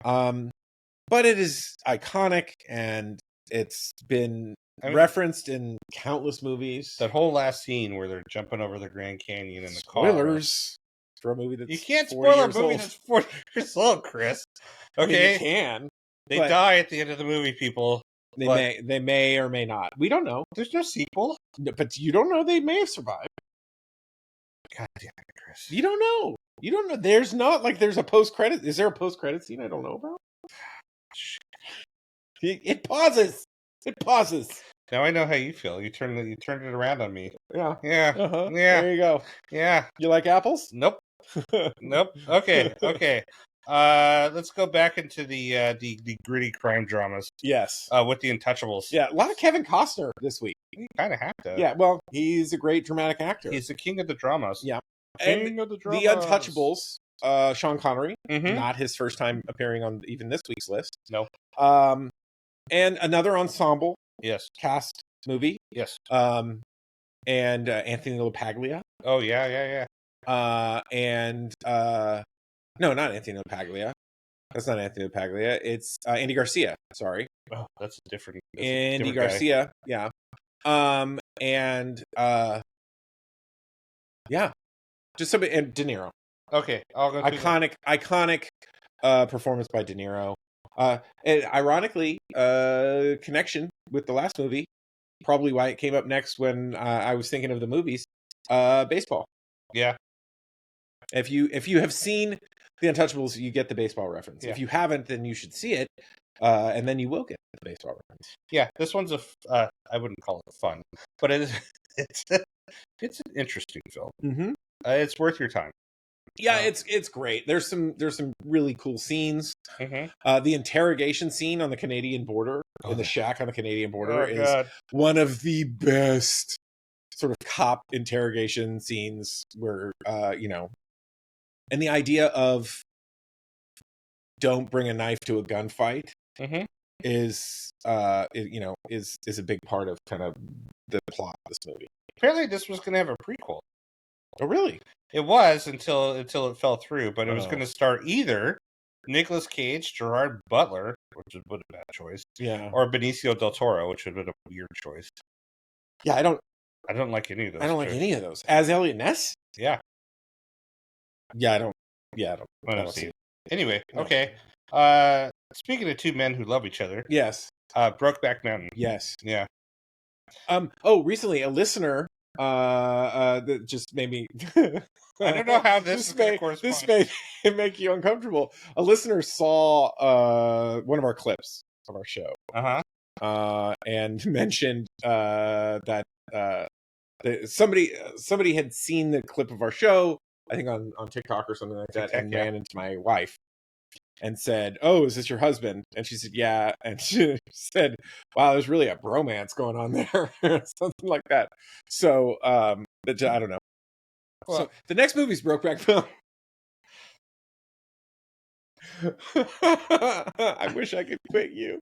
But it is iconic, and it's been referenced in countless movies. That whole last scene where they're jumping over the Grand Canyon in the Spoilers for a movie that's you can't spoil a movie that's 40 years old, Chris. Okay, I mean, you can. They die at the end of the movie, people. They may or may not. We don't know. There's no sequel. No, but you don't know. They may have survived. God damn it, Chris. You don't know. You don't know. There's not like there's a post-credit. Is there a post-credit scene I don't know about? It pauses. It pauses. Now I know how you feel. You turned it around on me. Yeah. Yeah. Uh-huh. Yeah. There you go. Yeah. You like apples? Nope. Nope. Okay. Okay. Let's go back into the gritty crime dramas. Yes. With the Untouchables. Yeah, a lot of Kevin Costner this week. You kind of have to. Yeah, well, he's a great dramatic actor. He's the king of the dramas. Yeah. King of the dramas. The Untouchables, Sean Connery, not his first time appearing on even this week's list. No. And another ensemble. Yes. Cast movie. Yes. And Anthony LaPaglia. Oh yeah. No, not Anthony LaPaglia. That's not Anthony LaPaglia. It's Andy Garcia. Sorry. Oh, that's a different. Andy Garcia. Guy. Yeah. Yeah. Just somebody, and De Niro. Okay, I'll go. Iconic performance by De Niro. And ironically, connection with the last movie. Probably why it came up next when I was thinking of the movies. Baseball. Yeah. If you have seen The Untouchables, you get the baseball reference. Yeah. If you haven't, then you should see it, and then you will get the baseball reference. Yeah, this one's I wouldn't call it fun, but it's an interesting film. Mm-hmm. It's worth your time. Yeah, it's great. There's some really cool scenes. Mm-hmm. The interrogation scene on the Canadian border, in the shack on the Canadian border, is one of the best sort of cop interrogation scenes where, and the idea of don't bring a knife to a gunfight is a big part of kind of the plot of this movie. Apparently, this was going to have a prequel. Oh, really? It was until it fell through, but it was going to star either Nicolas Cage, Gerard Butler, which would have been a bad choice, or Benicio del Toro, which would have been a weird choice. Yeah, I don't like any of those. I don't like any of those. As Elliot Ness? Yeah. Yeah, I don't see it. Anyway, okay. Speaking of two men who love each other. Yes. Brokeback Mountain. Yes. Yeah. Recently a listener that just made me I don't know how this may make you uncomfortable. A listener saw one of our clips of our show. And mentioned that somebody had seen the clip of our show, I think on TikTok or something like that, and ran into my wife and said, "Oh, is this your husband?" And she said, "Yeah." And she said, "Wow, there's really a bromance going on there," something like that. So, but I don't know. Well, so the next movie's Brokeback Mountain. I wish I could quit you.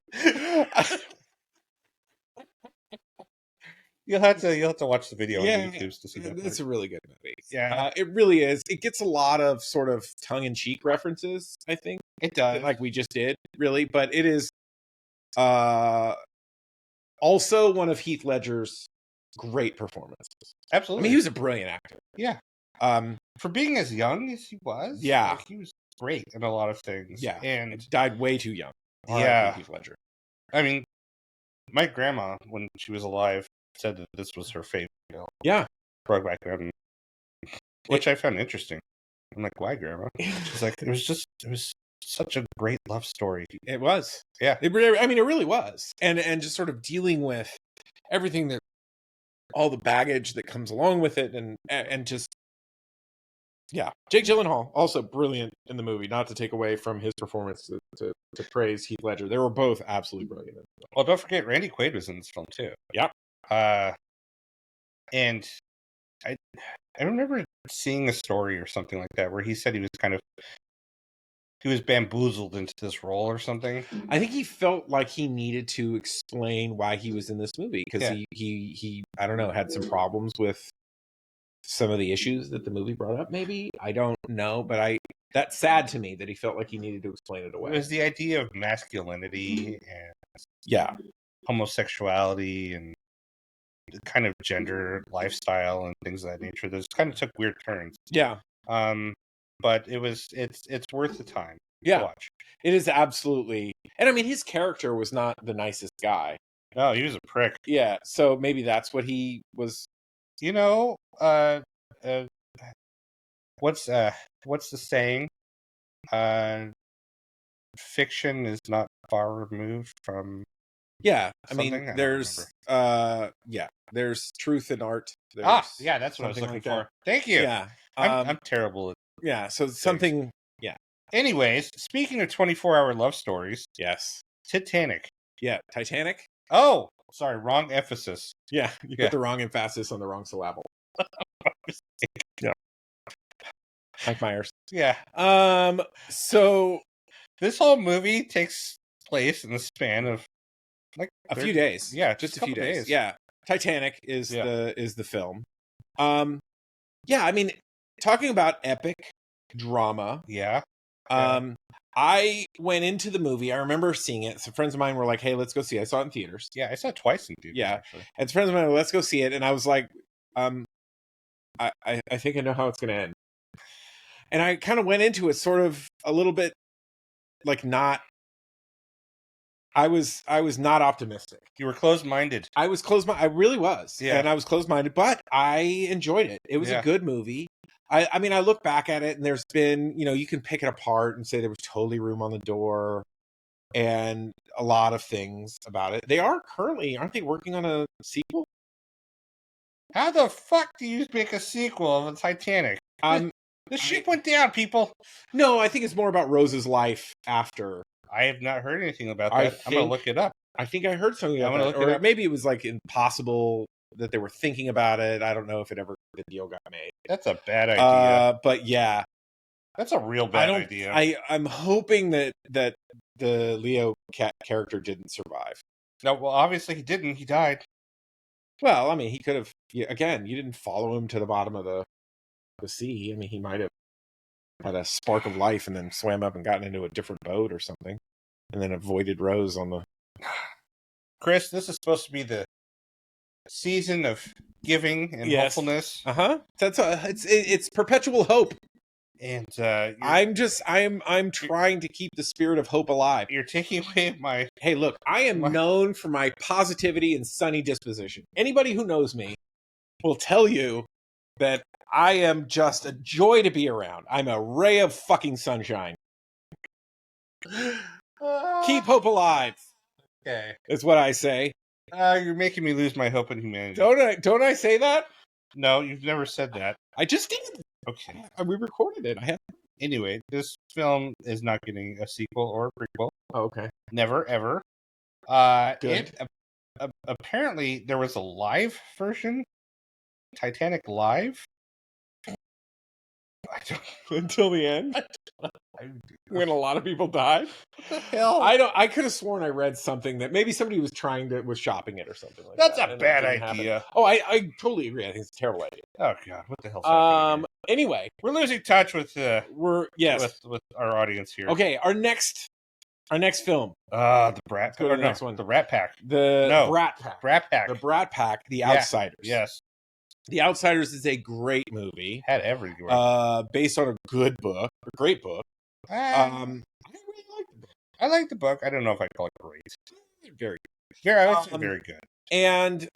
You'll have to watch the video on YouTube to see that. It's a really good movie. Yeah, it really is. It gets a lot of sort of tongue-in-cheek references, I think. It does. Like we just did, really. But it is Also, one of Heath Ledger's great performances. I Absolutely. mean, he was a brilliant actor. Yeah. For being as young as he was, Yeah. like, he was great in a lot of things. Yeah. And died way too young. Yeah. Heath Ledger. I mean, my grandma, when she was alive, said that this was her favorite. Yeah. Brokeback Mountain, which I found interesting. I'm like, why, Grandma? She's like, it was such a great love story. It was. Yeah. It really was. And just sort of dealing with everything that, all the baggage that comes along with it, and just, yeah. Jake Gyllenhaal, also brilliant in the movie, not to take away from his performance to praise Heath Ledger. They were both absolutely brilliant. Well, don't forget, Randy Quaid was in this film, too. Yep. And I remember seeing a story or something like that where he said he was bamboozled into this role or something. I think he felt like he needed to explain why he was in this movie, because he I don't know, had some problems with some of the issues that the movie brought up. Maybe, I don't know, but that's sad to me that he felt like he needed to explain it away. It was the idea of masculinity and homosexuality and the kind of gender lifestyle and things of that nature. Those kind of took weird turns. Yeah. But it's worth the time to watch. It is absolutely. And I mean, his character was not the nicest guy. No, he was a prick. Yeah, so maybe that's what he was. What's the saying? Fiction is not far removed from. Yeah, I something? mean, I there's there's truth in art. That's what I was looking for. Thank you. Yeah, I'm terrible at. So something. Yeah. Anyways, speaking of 24-hour love stories, yes, Titanic. Yeah, Titanic. Oh, sorry, wrong emphasis. Yeah, you put the wrong emphasis on the wrong syllable. Yeah. Mike Myers. Yeah. So this whole movie takes place in the span of like a few days. Yeah, just a few days. days. Yeah. Titanic is the film. Yeah, I mean, talking about epic drama. Yeah. I went into the movie. I remember seeing it. Some friends of mine were like, "Hey, let's go see it." I saw it in theaters. Yeah, I saw it twice in theaters. Yeah, actually. And friends of mine were, "Let's go see it," and I was like, I think I know how it's going to end. And I kind of went into it sort of a little bit like not. I was not optimistic. You were closed-minded. I was closed-minded. I really was. Yeah. And I was closed-minded, but I enjoyed it. It was a good movie. I mean, I look back at it, and there's been, you can pick it apart and say there was totally room on the door and a lot of things about it. They are currently, aren't they working on a sequel? How the fuck do you make a sequel of the Titanic? The ship went down, people. No, I think it's more about Rose's life after. I have not heard anything about that. I'm going to look it up. I think I heard something about that. Or maybe it was like impossible that they were thinking about it. I don't know if the deal got made. That's a bad idea. But yeah. That's a real bad idea. I'm hoping that the Leo character didn't survive. No, well, obviously he didn't. He died. Well, I mean, he could have. Again, you didn't follow him to the bottom of the sea. I mean, he might have had a spark of life and then swam up and gotten into a different boat or something, and then avoided Rose on the. Chris, this is supposed to be the season of giving and hopefulness. That's it's perpetual hope. And I'm trying to keep the spirit of hope alive. You're taking away my. Hey, look, I am known for my positivity and sunny disposition. Anybody who knows me will tell you that I am just a joy to be around. I'm a ray of fucking sunshine. Keep hope alive. Okay, is what I say. You're making me lose my hope in humanity. Don't I say that? No, you've never said that. I just did. Okay, we recorded it. Anyway, this film is not getting a sequel or a prequel. Oh, okay. Never ever. Good. Apparently, there was a live version, Titanic Live. Until the end, when a lot of people died. What the hell? I could have sworn I read something that maybe somebody was shopping it or something like that. That's a bad idea. Happen. Oh, I totally agree. I think it's a terrible idea. Oh god, what the hell's happening here? Anyway, we're losing touch with with our audience here. Okay, our next Our next film. The Brat Pack. Go to the next one. The Rat Pack. The Brat Pack. Brat Pack. The Brat Pack. The Yeah. Outsiders. Yes. The Outsiders is a great movie. Had everywhere. Based on a good book, a great book. I really like the book. I like the book. I don't know if I call it great. Very good. Yeah, I would say very good. And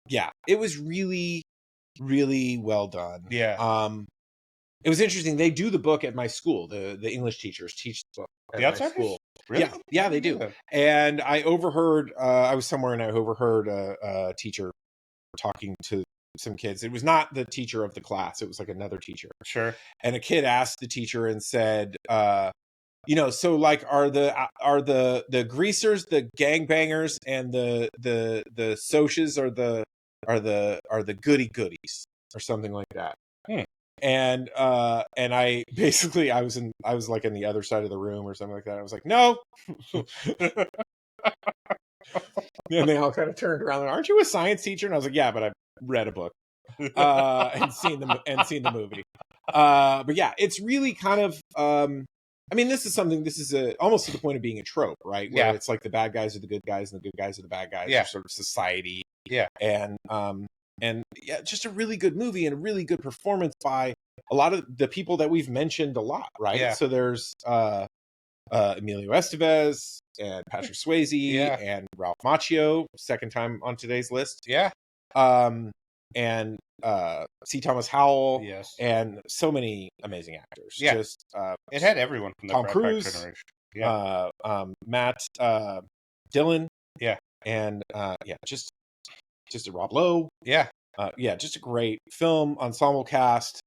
yeah, it was really, really well done. Yeah. It was interesting. They do the book at my school. The English teachers teach the book at my school. Really? Yeah, they do. And I overheard. I was somewhere and I overheard a teacher talking to some kids. It was not the teacher of the class. It was like another teacher. Sure. And a kid asked the teacher and said, so like are the greasers the gangbangers and the socias are the goody goodies or something like that. And I basically I was like in the other side of the room or something like that. I was like, no. And they all kind of turned around. Like, aren't you a science teacher? And I was like, yeah, but I've read a book and seen the movie. But yeah, it's really kind of I mean, this is almost to the point of being a trope, right? Where it's like the bad guys are the good guys and the good guys are the bad guys. Yeah. Sort of society. Yeah. And yeah, just a really good movie and a really good performance by a lot of the people that we've mentioned a lot, right? Yeah. So there's Emilio Estevez and Patrick Swayze and Ralph Macchio, second time on today's list. Yeah. And C. Thomas Howell. Yes. And so many amazing actors. Yeah. Just it had everyone from the Tom Brad Cruise, Pack generation. Yeah. Matt Dillon. Yeah. And just a Rob Lowe. Yeah. Just a great film, ensemble cast.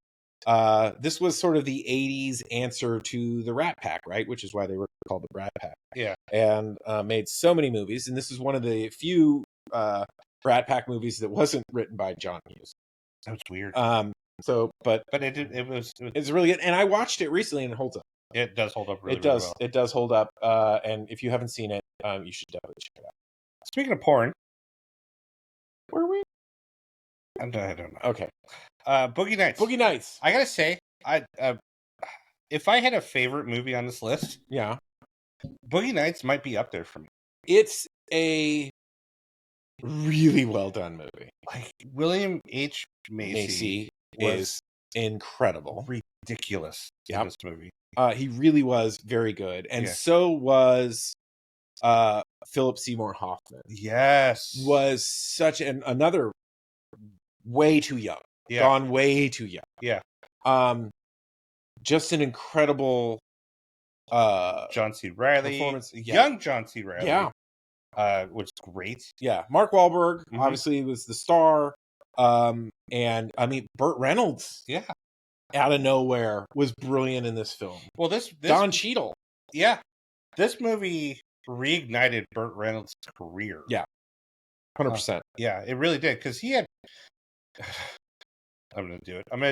This was sort of the 80s answer to the Rat Pack, right? Which is why they were called the Brat Pack. Yeah. And made so many movies. And this is one of the few Brat Pack movies that wasn't written by John Hughes. That was weird. But it's really good. And I watched it recently and it holds up. It does hold up really well. It does hold up. And if you haven't seen it, you should definitely check it out. Speaking of porn. Where are we? I don't know. Okay. Boogie Nights. Boogie Nights. I gotta say, if I had a favorite movie on this list, Boogie Nights might be up there for me. It's a really well done movie. Like William H. Macy is incredible, ridiculous in this movie. He really was very good, and so was Philip Seymour Hoffman. Yes, was such another way too young. Gone way too young. Yeah. Just an incredible John C. Reilly performance. Young John C. Reilly. Yeah. Which is great. Yeah. Mark Wahlberg obviously was the star. And I mean Burt Reynolds. Yeah. Out of nowhere was brilliant in this film. Well, this Don Cheadle. Yeah. This movie reignited Burt Reynolds' career. Yeah. 100%. Yeah, it really did, because he had I'm gonna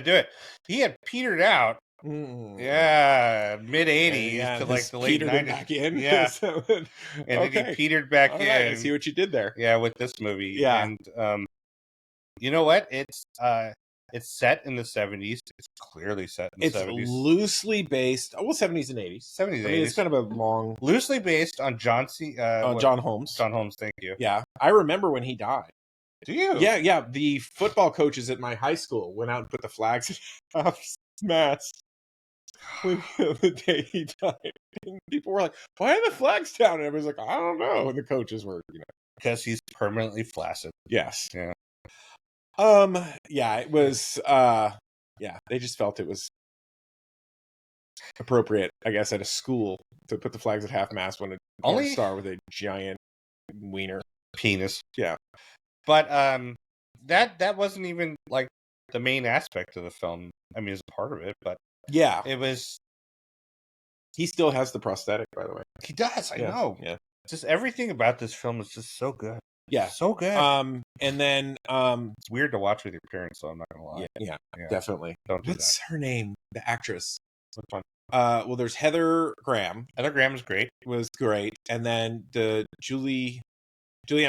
do it. He had petered out. Yeah, mid 80s to like the late 90s. Back in. Yeah. And then he petered back in. I see what you did there. Yeah, with this movie. Yeah. And you know what? It's set in the 70s. It's clearly set in the 70s. It's loosely based. 70s and 80s. 70s and 80s. It's kind of a long. Loosely based on John Holmes. John Holmes, thank you. Yeah. I remember when he died. Do you? Yeah. The football coaches at my high school went out and put the flags off mast the day he died. And people were like, why are the flags down? And everybody's like, I don't know. And the coaches were, because he's permanently flaccid. Yes. Yeah. Yeah, it was they just felt it was appropriate, I guess, at a school to put the flags at half mast when a star with a giant wiener penis. Yeah. But that wasn't even like the main aspect of the film. I mean, it's a part of it, but yeah, it was. He still has the prosthetic, by the way. He does. I know. Yeah. Just everything about this film is just so good. Yeah, so good. And then it's weird to watch with your parents, so I'm not gonna lie. Yeah, definitely. Don't do What's her name? The actress. Which one? Well, there's Heather Graham. Heather Graham is great. Was great, and then the Julianne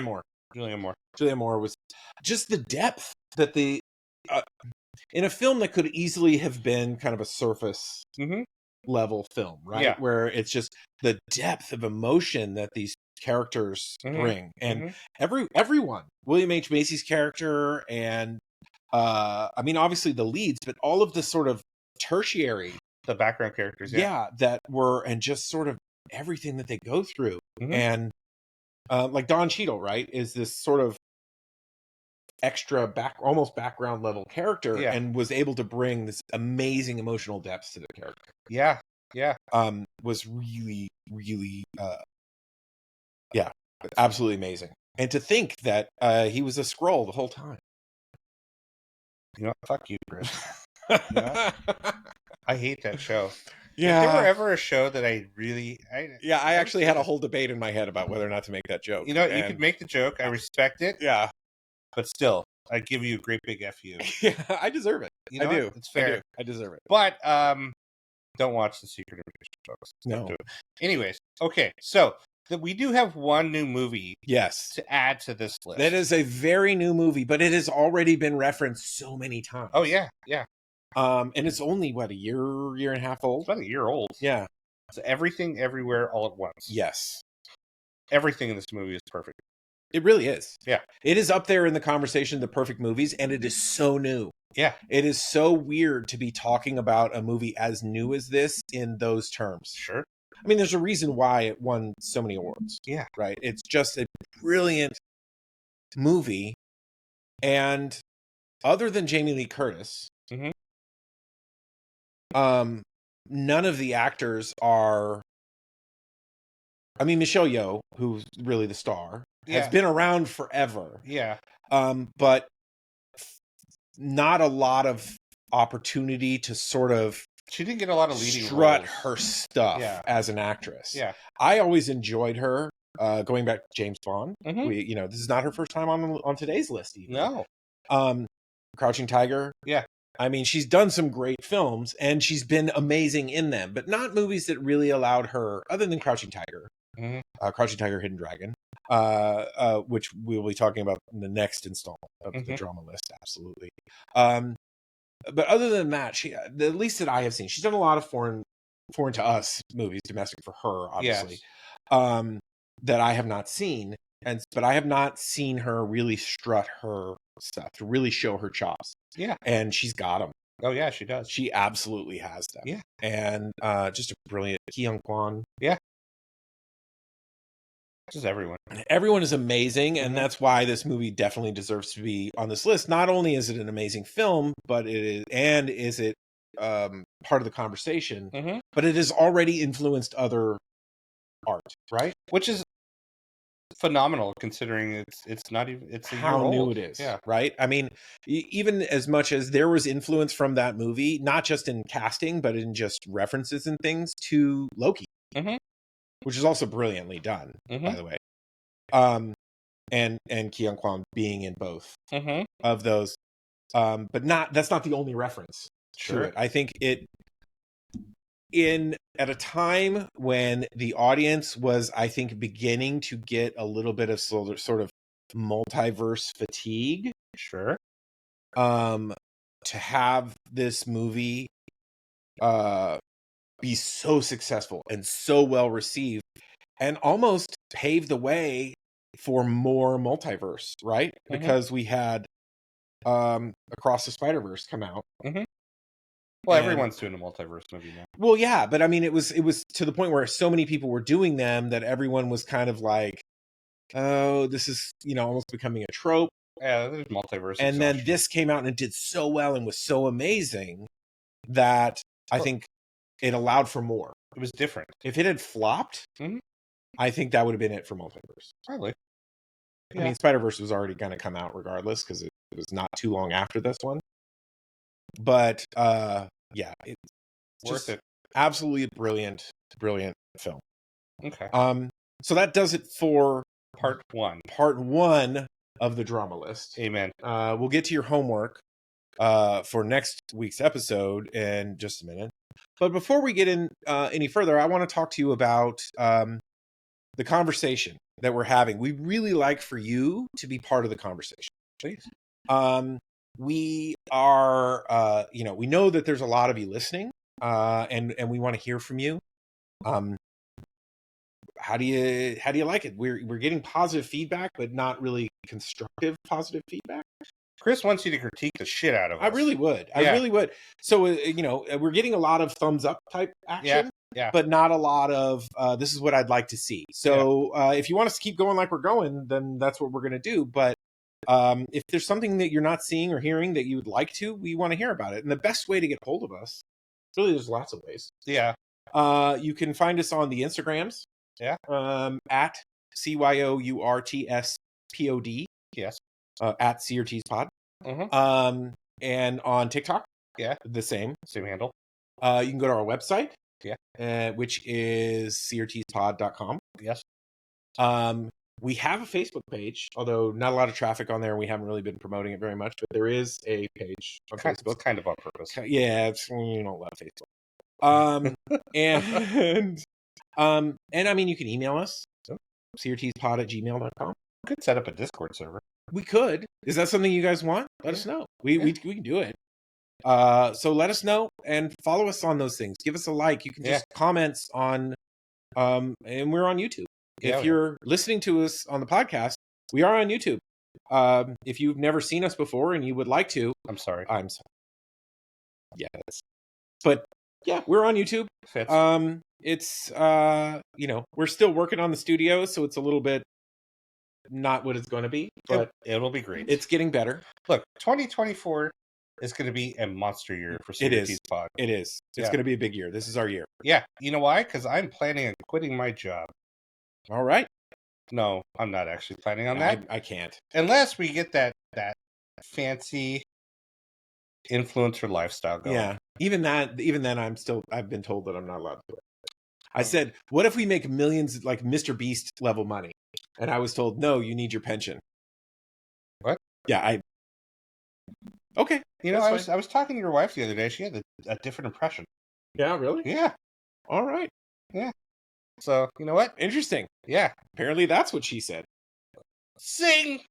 Moore. Julianne Moore was just the depth that the in a film that could easily have been kind of a surface level film, right? Yeah. Where it's just the depth of emotion that these characters bring. And everyone, William H. Macy's character, and I mean, obviously the leads, but all of the sort of tertiary, the background characters, that were, and just sort of everything that they go through. And like Don Cheadle, right, is this sort of extra almost background level character, and was able to bring this amazing emotional depth to the character. Was really absolutely amazing. And to think that he was a Skrull the whole time. You know, fuck you, Chris. You know? I hate that show. Yeah. If there were ever a show that I actually had a whole debate in my head about whether or not to make that joke. You know, you could make the joke. I respect it. Yeah. But still, I give you a great big F you. Yeah, I deserve it. You know, I do. It's fair. I deserve it. But don't watch The Secret Invasion, folks. No. Do it. Anyways, okay. So we do have one new movie. Yes. To add to this list. That is a very new movie, but it has already been referenced so many times. Oh yeah, yeah. And it's only what, a year and a half old? It's about a year old. Yeah. It's Everything Everywhere All at Once. Yes. Everything in this movie is perfect. It really is. Yeah. It is up there in the conversation, the perfect movies, and it is so new. Yeah. It is so weird to be talking about a movie as new as this in those terms. Sure. I mean, there's a reason why it won so many awards. Yeah. Right? It's just a brilliant movie. And other than Jamie Lee Curtis, none of the actors are... I mean, Michelle Yeoh, who's really the star, has been around forever. Yeah. But not a lot of opportunity to sort of... She didn't get a lot of leading strut roles. her stuff as an actress. Yeah. I always enjoyed her, going back to James Bond. Mm-hmm. This is not her first time on today's list even. No. Crouching Tiger. Yeah. I mean, she's done some great films, and she's been amazing in them, but not movies that really allowed her, other than Crouching Tiger. Crouching Tiger, Hidden Dragon, which we will be talking about in the next installment of the drama list. Absolutely. But other than that, she, at least that I have seen, she's done a lot of foreign to us movies, domestic for her, obviously, that I have not seen. But I have not seen her really strut her stuff, to really show her chops. Yeah. And she's got them. Oh yeah, she does. She absolutely has them. Yeah. And just a brilliant Ki Young Kwan. Yeah. Just everyone. Everyone is amazing, and that's why this movie definitely deserves to be on this list. Not only is it an amazing film, but is it part of the conversation, but it has already influenced other art, right? Which is phenomenal, considering it's not even it's a how year new old. it is. Yeah. Right. I mean, even as much as there was influence from that movie, not just in casting, but in just references and things to Loki. Which is also brilliantly done, by the way. And Ki Young Kwan being in both of those. But that's not the only reference to it. I think at a time when the audience was, I think, beginning to get a little bit of sort of multiverse fatigue. Sure. To have this movie be so successful and so well received, and almost pave the way for more multiverse, right? Because we had Across the Spider-Verse come out. Well, everyone's doing a multiverse movie now. Well, yeah, but I mean, it was to the point where so many people were doing them that everyone was kind of like, oh, this is, almost becoming a trope. Yeah, there's multiverse. And then this came out and it did so well and was so amazing that I think it allowed for more. It was different. If it had flopped, I think that would have been it for multiverse. Probably. I mean, Spider-Verse was already going to come out regardless, because it was not too long after this one. But it's worth it. Absolutely brilliant film. Okay. So that does it for part one of the drama list. Amen. We'll get to your homework for next week's episode in just a minute. But before we get in any further, I want to talk to you about the conversation that we're having. We really like for you to be part of the conversation. Please. We are, we know that there's a lot of you listening. and we want to hear from you. How do you like it? We're getting positive feedback, but not really constructive positive feedback. Chris wants you to critique the shit out of us. I really would. Yeah. I really would. So, we're getting a lot of thumbs up type action, Yeah. but not a lot of this is what I'd like to see. So, if you want us to keep going like we're going, then that's what we're going to do. But if there's something that you're not seeing or hearing that you would like to, we want to hear about it. And the best way to get hold of us, really, there's lots of ways. Yeah. You can find us on the Instagrams. Yeah. At CYOURTSPOD. Yes. At CRTspod. Mm-hmm. And on TikTok. Yeah. The same handle. You can go to our website. Yeah. Which is crtspod.com. Yes. We have a Facebook page, although not a lot of traffic on there. We haven't really been promoting it very much, but there is a page on Facebook. It's kind of on purpose. Yeah, it's, you don't love Facebook. And I mean, you can email us, crtspod@gmail.com. We could set up a Discord server. We could. Is that something you guys want? Let us know. We can do it. So let us know and follow us on those things. Give us a like. You can just comments on, and we're on YouTube. If you're listening to us on the podcast, we are on YouTube. If you've never seen us before and you would like to, I'm sorry. Yeah, but yeah, we're on YouTube. Fits. It's we're still working on the studio, so it's a little bit not what it's going to be, but it'll be great. It's getting better. Look, 2024 is going to be a monster year for CRT's Pod. It is. It's going to be a big year. This is our year. Yeah. You know why? Because I'm planning on quitting my job. All right. No, I'm not actually planning on that. I can't. Unless we get that fancy influencer lifestyle going. Yeah. Even then I've been told that I'm not allowed to do it. I said, what if we make millions, like Mr. Beast level money? And I was told, no, you need your pension. What? Yeah, okay. You know, I was talking to your wife the other day. She had a different impression. Yeah, really? Yeah. All right. Yeah. So, you know what? Interesting. Yeah. Apparently that's what she said. Sing!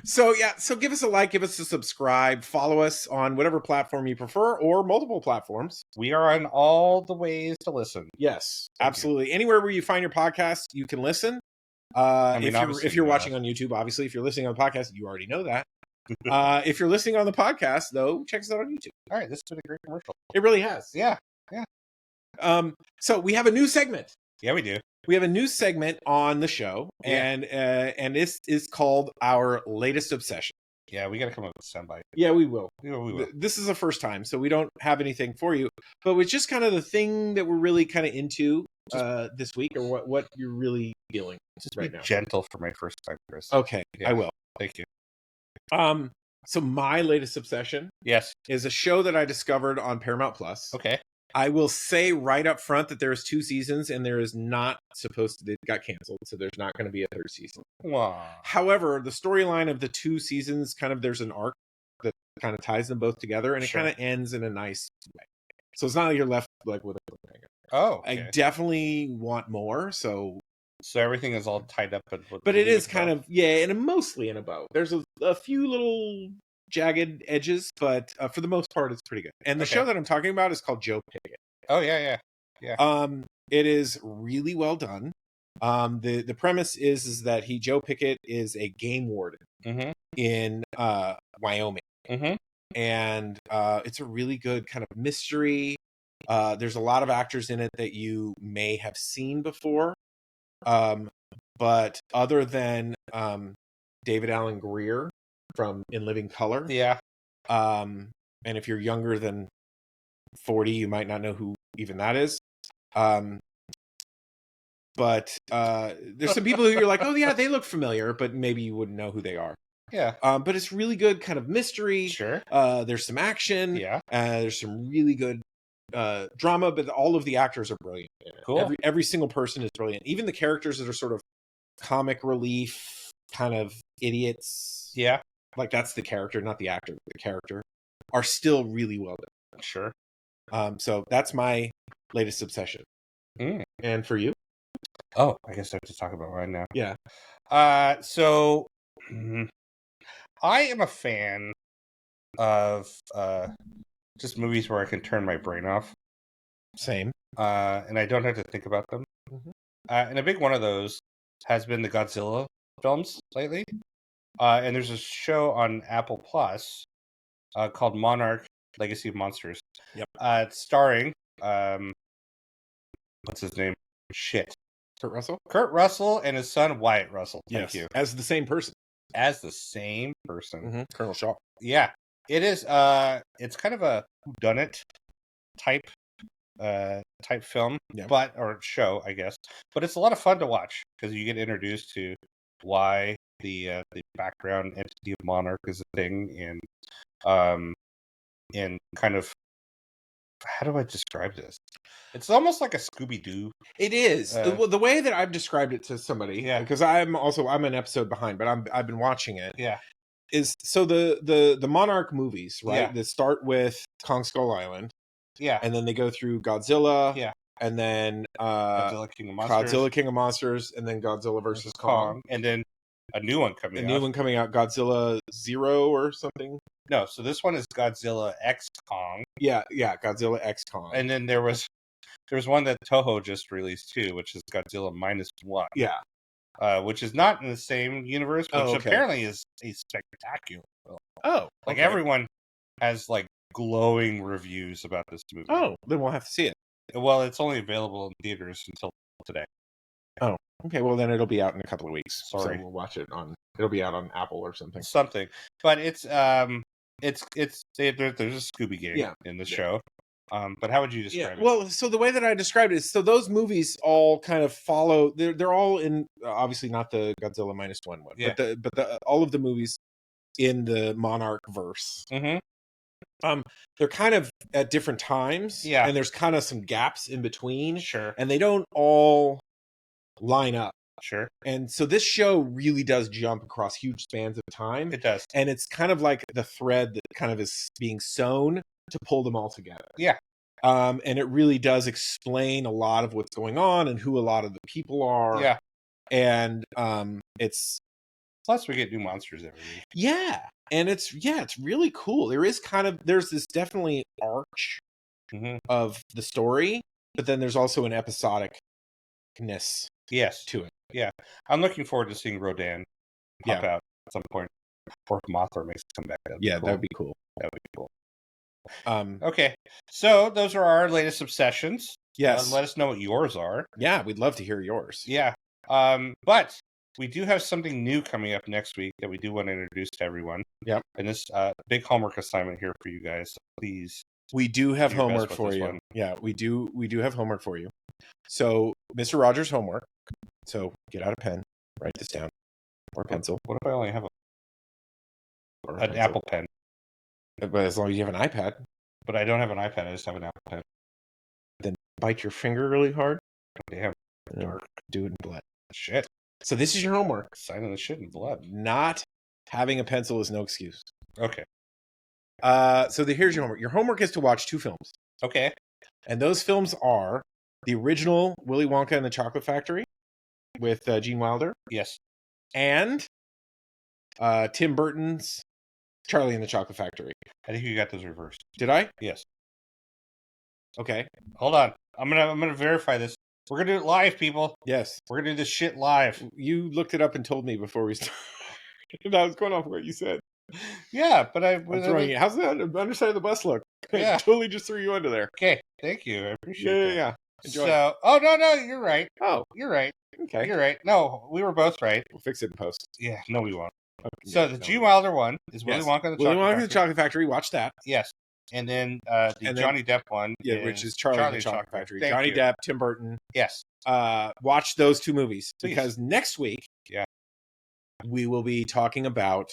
So give us a like, give us a subscribe, follow us on whatever platform you prefer or multiple platforms. We are on all the ways to listen. Yes, absolutely. Anywhere where you find your podcast, you can listen. If you're watching on YouTube, obviously, if you're listening on the podcast, you already know that. If you're listening on the podcast, though, check us out on YouTube. All right, this has been a great commercial. It really has. Yeah. So we have a new segment. Yeah, we do. We have a new segment on the show, and this is called Our Latest Obsession. Yeah, we got to come up with a soundbite. Yeah, we will. We will. This is the first time, so we don't have anything for you. But it's just kind of the thing that we're really kind of into this week, or what you're really feeling right now. Gentle for my first time, Chris. Okay, I will. Thank you. So my latest obsession, is a show that I discovered on Paramount Plus. Okay. I will say right up front that there's 2 seasons, and there is not it got canceled, so there's not going to be a 3rd season. Wow. However, the storyline of the 2 seasons, kind of there's an arc that kind of ties them both together, and it kind of ends in a nice way. So it's not like you're left like with a cliffhanger. Oh, okay. I definitely want more, so everything is all tied up. But it is kind of, and mostly in a bow. There's a few little jagged edges, but for the most part, it's pretty good. And the show that I'm talking about is called Joe Pickett. Oh, yeah. It is really well done. The premise is that Joe Pickett is a game warden in Wyoming. And it's a really good kind of mystery. There's a lot of actors in it that you may have seen before. But other than David Alan Grier from In Living Color. Yeah. And if you're younger than 40, you might not know who even that is. But there's some people who you're like, oh yeah, they look familiar, but maybe you wouldn't know who they are. Yeah. But it's really good kind of mystery. Sure. There's some action. Yeah. There's some really good drama, but all of the actors are brilliant. Cool. Every single person is brilliant. Even the characters that are sort of comic relief, kind of idiots. Yeah. Like that's the character, not the actor. The character are still really well done. Sure. So that's my latest obsession. And for you? Oh, I guess I have to talk about right now. Yeah. So I am a fan of just movies where I can turn my brain off, Same. and I don't have to think about them. Mhm. And a big one of those has been the Godzilla films lately. And there's a show on Apple Plus called Monarch: Legacy of Monsters. Yep. It's starring what's his name? Shit. Kurt Russell? Kurt Russell and his son Wyatt Russell. Thank you. As the same person. As the same person. Colonel Shaw. Yeah. It is it's kind of a whodunit type film, Yeah. or show, I guess. But it's a lot of fun to watch because you get introduced to why the background entity of Monarch is a thing, and kind of, how do I describe this? It's almost like a Scooby-Doo. It is. Well, the way that I've described it to somebody, because I'm an episode behind, but I've been watching it. Yeah. Is so the Monarch movies, right? Yeah. That start with Kong Skull Island. Yeah. And then they go through Godzilla. Yeah. And then Godzilla King of Monsters. Godzilla King of Monsters, and then Godzilla versus Kong. And then a new one coming out, Godzilla Zero or something. No, so this one is Godzilla X Kong. Yeah, Godzilla X Kong. And then there was one that Toho just released too, which is Godzilla -1. Yeah. Which is not in the same universe, which apparently is a spectacular film. Oh, like everyone has like glowing reviews about this movie. Oh, then we'll have to see it. Well, it's only available in theaters until today. Oh, okay. Well, then it'll be out in a couple of weeks. Sorry, so we'll watch it it'll be out on Apple or something. But it's there's a Scooby Gang in the show. But how would you describe it? Well, so the way that I described it is, so those movies all kind of follow. They're all in, obviously not the Godzilla -1 one, but all of the movies in the Monarch verse. They're kind of at different times, and there's kind of some gaps in between, and they don't all line up. And so this show really does jump across huge spans of time. It does. And it's kind of like the thread that kind of is being sewn to pull them all together. Yeah. And it really does explain a lot of what's going on and who a lot of the people are. Yeah. And it's... Plus we get new monsters every week. Yeah. And it's really cool. There's this definitely arch of the story, but then there's also an episodicness to it. Yeah. I'm looking forward to seeing Rodan pop out at some point. Or if Mothra makes a comeback. That'd be cool. That would be cool. Okay. So those are our latest obsessions. Yes. Let us know what yours are. Yeah, we'd love to hear yours. Yeah. But we do have something new coming up next week that we do want to introduce to everyone. Yep. And this big homework assignment here for you guys. So please. We do have homework for you. One. Yeah, we do have homework for you. So, Mr. Rogers' homework. So, get out a pen, write this down, or a pencil. What if I only have an Apple pen? But as long as you have an iPad. But I don't have an iPad, I just have an Apple pen. Then bite your finger really hard. Damn. Dark. Do it in blood. Shit. So this is your homework. Signing the shit in blood. Not having a pencil is no excuse. Okay. So here's your homework. Your homework is to watch 2 films. Okay. And those films are the original Willy Wonka and the Chocolate Factory with Gene Wilder. Yes. And Tim Burton's Charlie and the Chocolate Factory. I think you got those reversed. Did I? Yes. Okay. Hold on. I'm gonna verify this. We're gonna do it live, people. Yes. We're gonna do this shit live. You looked it up and told me before we started. I was going off what you said. Yeah, but I'm throwing you. How's the underside of the bus look? Yeah. I totally just threw you under there. Okay. Thank you. I appreciate that. Yeah. Enjoy. So, no, you're right. Oh, you're right. Okay. You're right. No, we were both right. We'll fix it in post. Yeah, no, we won't. Okay. So the Gene Wilder one is Willy Wonka and the Chocolate Factory. Watch that. Yes. And then Johnny Depp one. Yeah, which is Charlie and the Chocolate Factory. Johnny Depp, Tim Burton. Yes. Watch those 2 movies. Please. Because next week, we will be talking about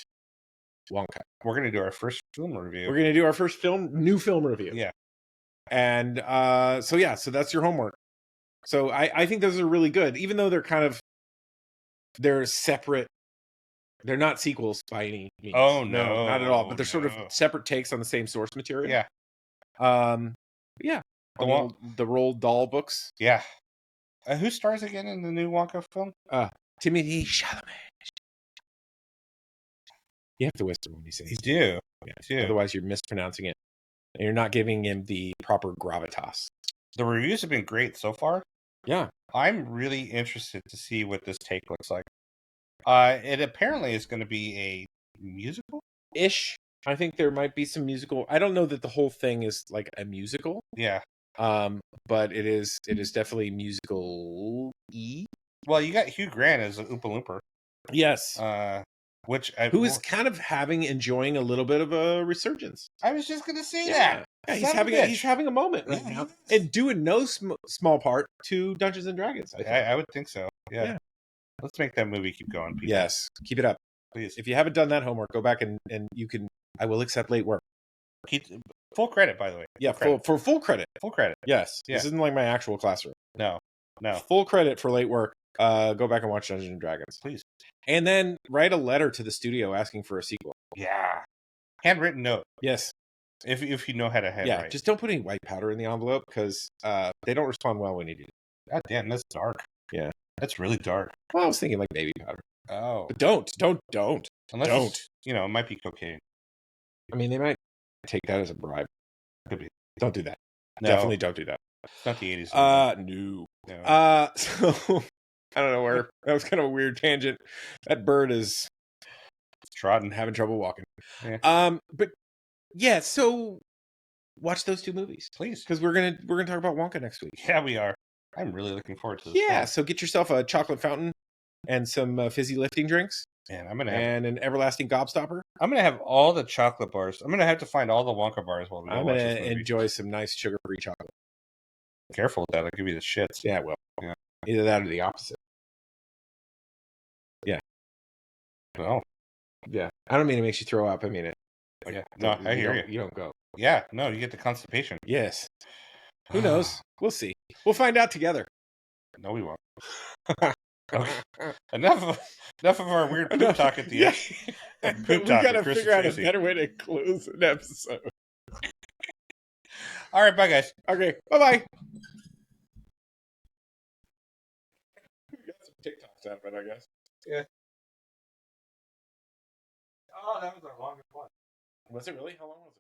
Wonka. We're going to do our first film review. We're going to do our first new film review. Yeah. And so that's your homework. So I think those are really good, even though they're separate. They're not sequels by any means. Oh, no. Not at all. But they're sort of separate takes on the same source material. Yeah. Yeah. The Roald Dahl books. Yeah. Who stars again in the new Wonka film? Timothée Chalamet. You have to whisper when you say it. You do. Yeah. Otherwise, you're mispronouncing it. And you're not giving him the proper gravitas. The reviews have been great so far. Yeah. I'm really interested to see what this take looks like. It apparently is going to be a musical-ish. I think there might be some musical. I don't know that the whole thing is like a musical. Yeah. But it is definitely musical-y. Well, you got Hugh Grant as an Oompa Loomper. Yes. Who is kind of enjoying a little bit of a resurgence. I was just gonna say that. Yeah, he's having a moment right now, and doing no small part to Dungeons and Dragons. I would think so. Yeah. Let's make that movie keep going, people. Yes, keep it up, please. If you haven't done that homework, go back and you can. I will accept late work. Full credit, by the way. For full credit. Full credit. Yes. Yeah. This isn't like my actual classroom. No. Full credit for late work. Go back and watch Dungeons and Dragons, please. And then write a letter to the studio asking for a sequel. Yeah. Handwritten note. Yes. If you know how to handwrite. Yeah, just don't put any white powder in the envelope because they don't respond well when you do it. God damn, that's dark. Yeah. That's really dark. Well, I was thinking like baby powder. Oh. But don't. Unless it might be cocaine. I mean, they might take that as a bribe. Could be. Don't do that. No. Definitely don't do that. It's not the 80s. No. No. So I don't know where. That was kind of a weird tangent. That bird is trodden, having trouble walking. Yeah. But yeah, so watch those two movies, please, because we're gonna talk about Wonka next week. Yeah, we are. I'm really looking forward to this. Yeah, film. So get yourself a chocolate fountain and some fizzy lifting drinks. Man, and an everlasting gobstopper. I'm gonna have all the chocolate bars. I'm gonna have to find all the Wonka bars while we go watch this movie. I'm gonna enjoy some nice sugar-free chocolate. Careful with that; I'll give you the shits. Yeah, well, yeah. Either that or the opposite. Yeah. Well, yeah. I don't mean it makes you throw up. I mean it. Like, yeah. No, I hear you. You don't go. Yeah. No, you get the constipation. Yes. Who knows? We'll see. We'll find out together. No, we won't. Okay. Enough of our weird poop talk at the end. We gotta figure out a better way to close an episode. All right, bye guys. Okay, bye. We got some TikToks out of it, I guess. Yeah. Oh, that was our longest one. Was it really? How long was it?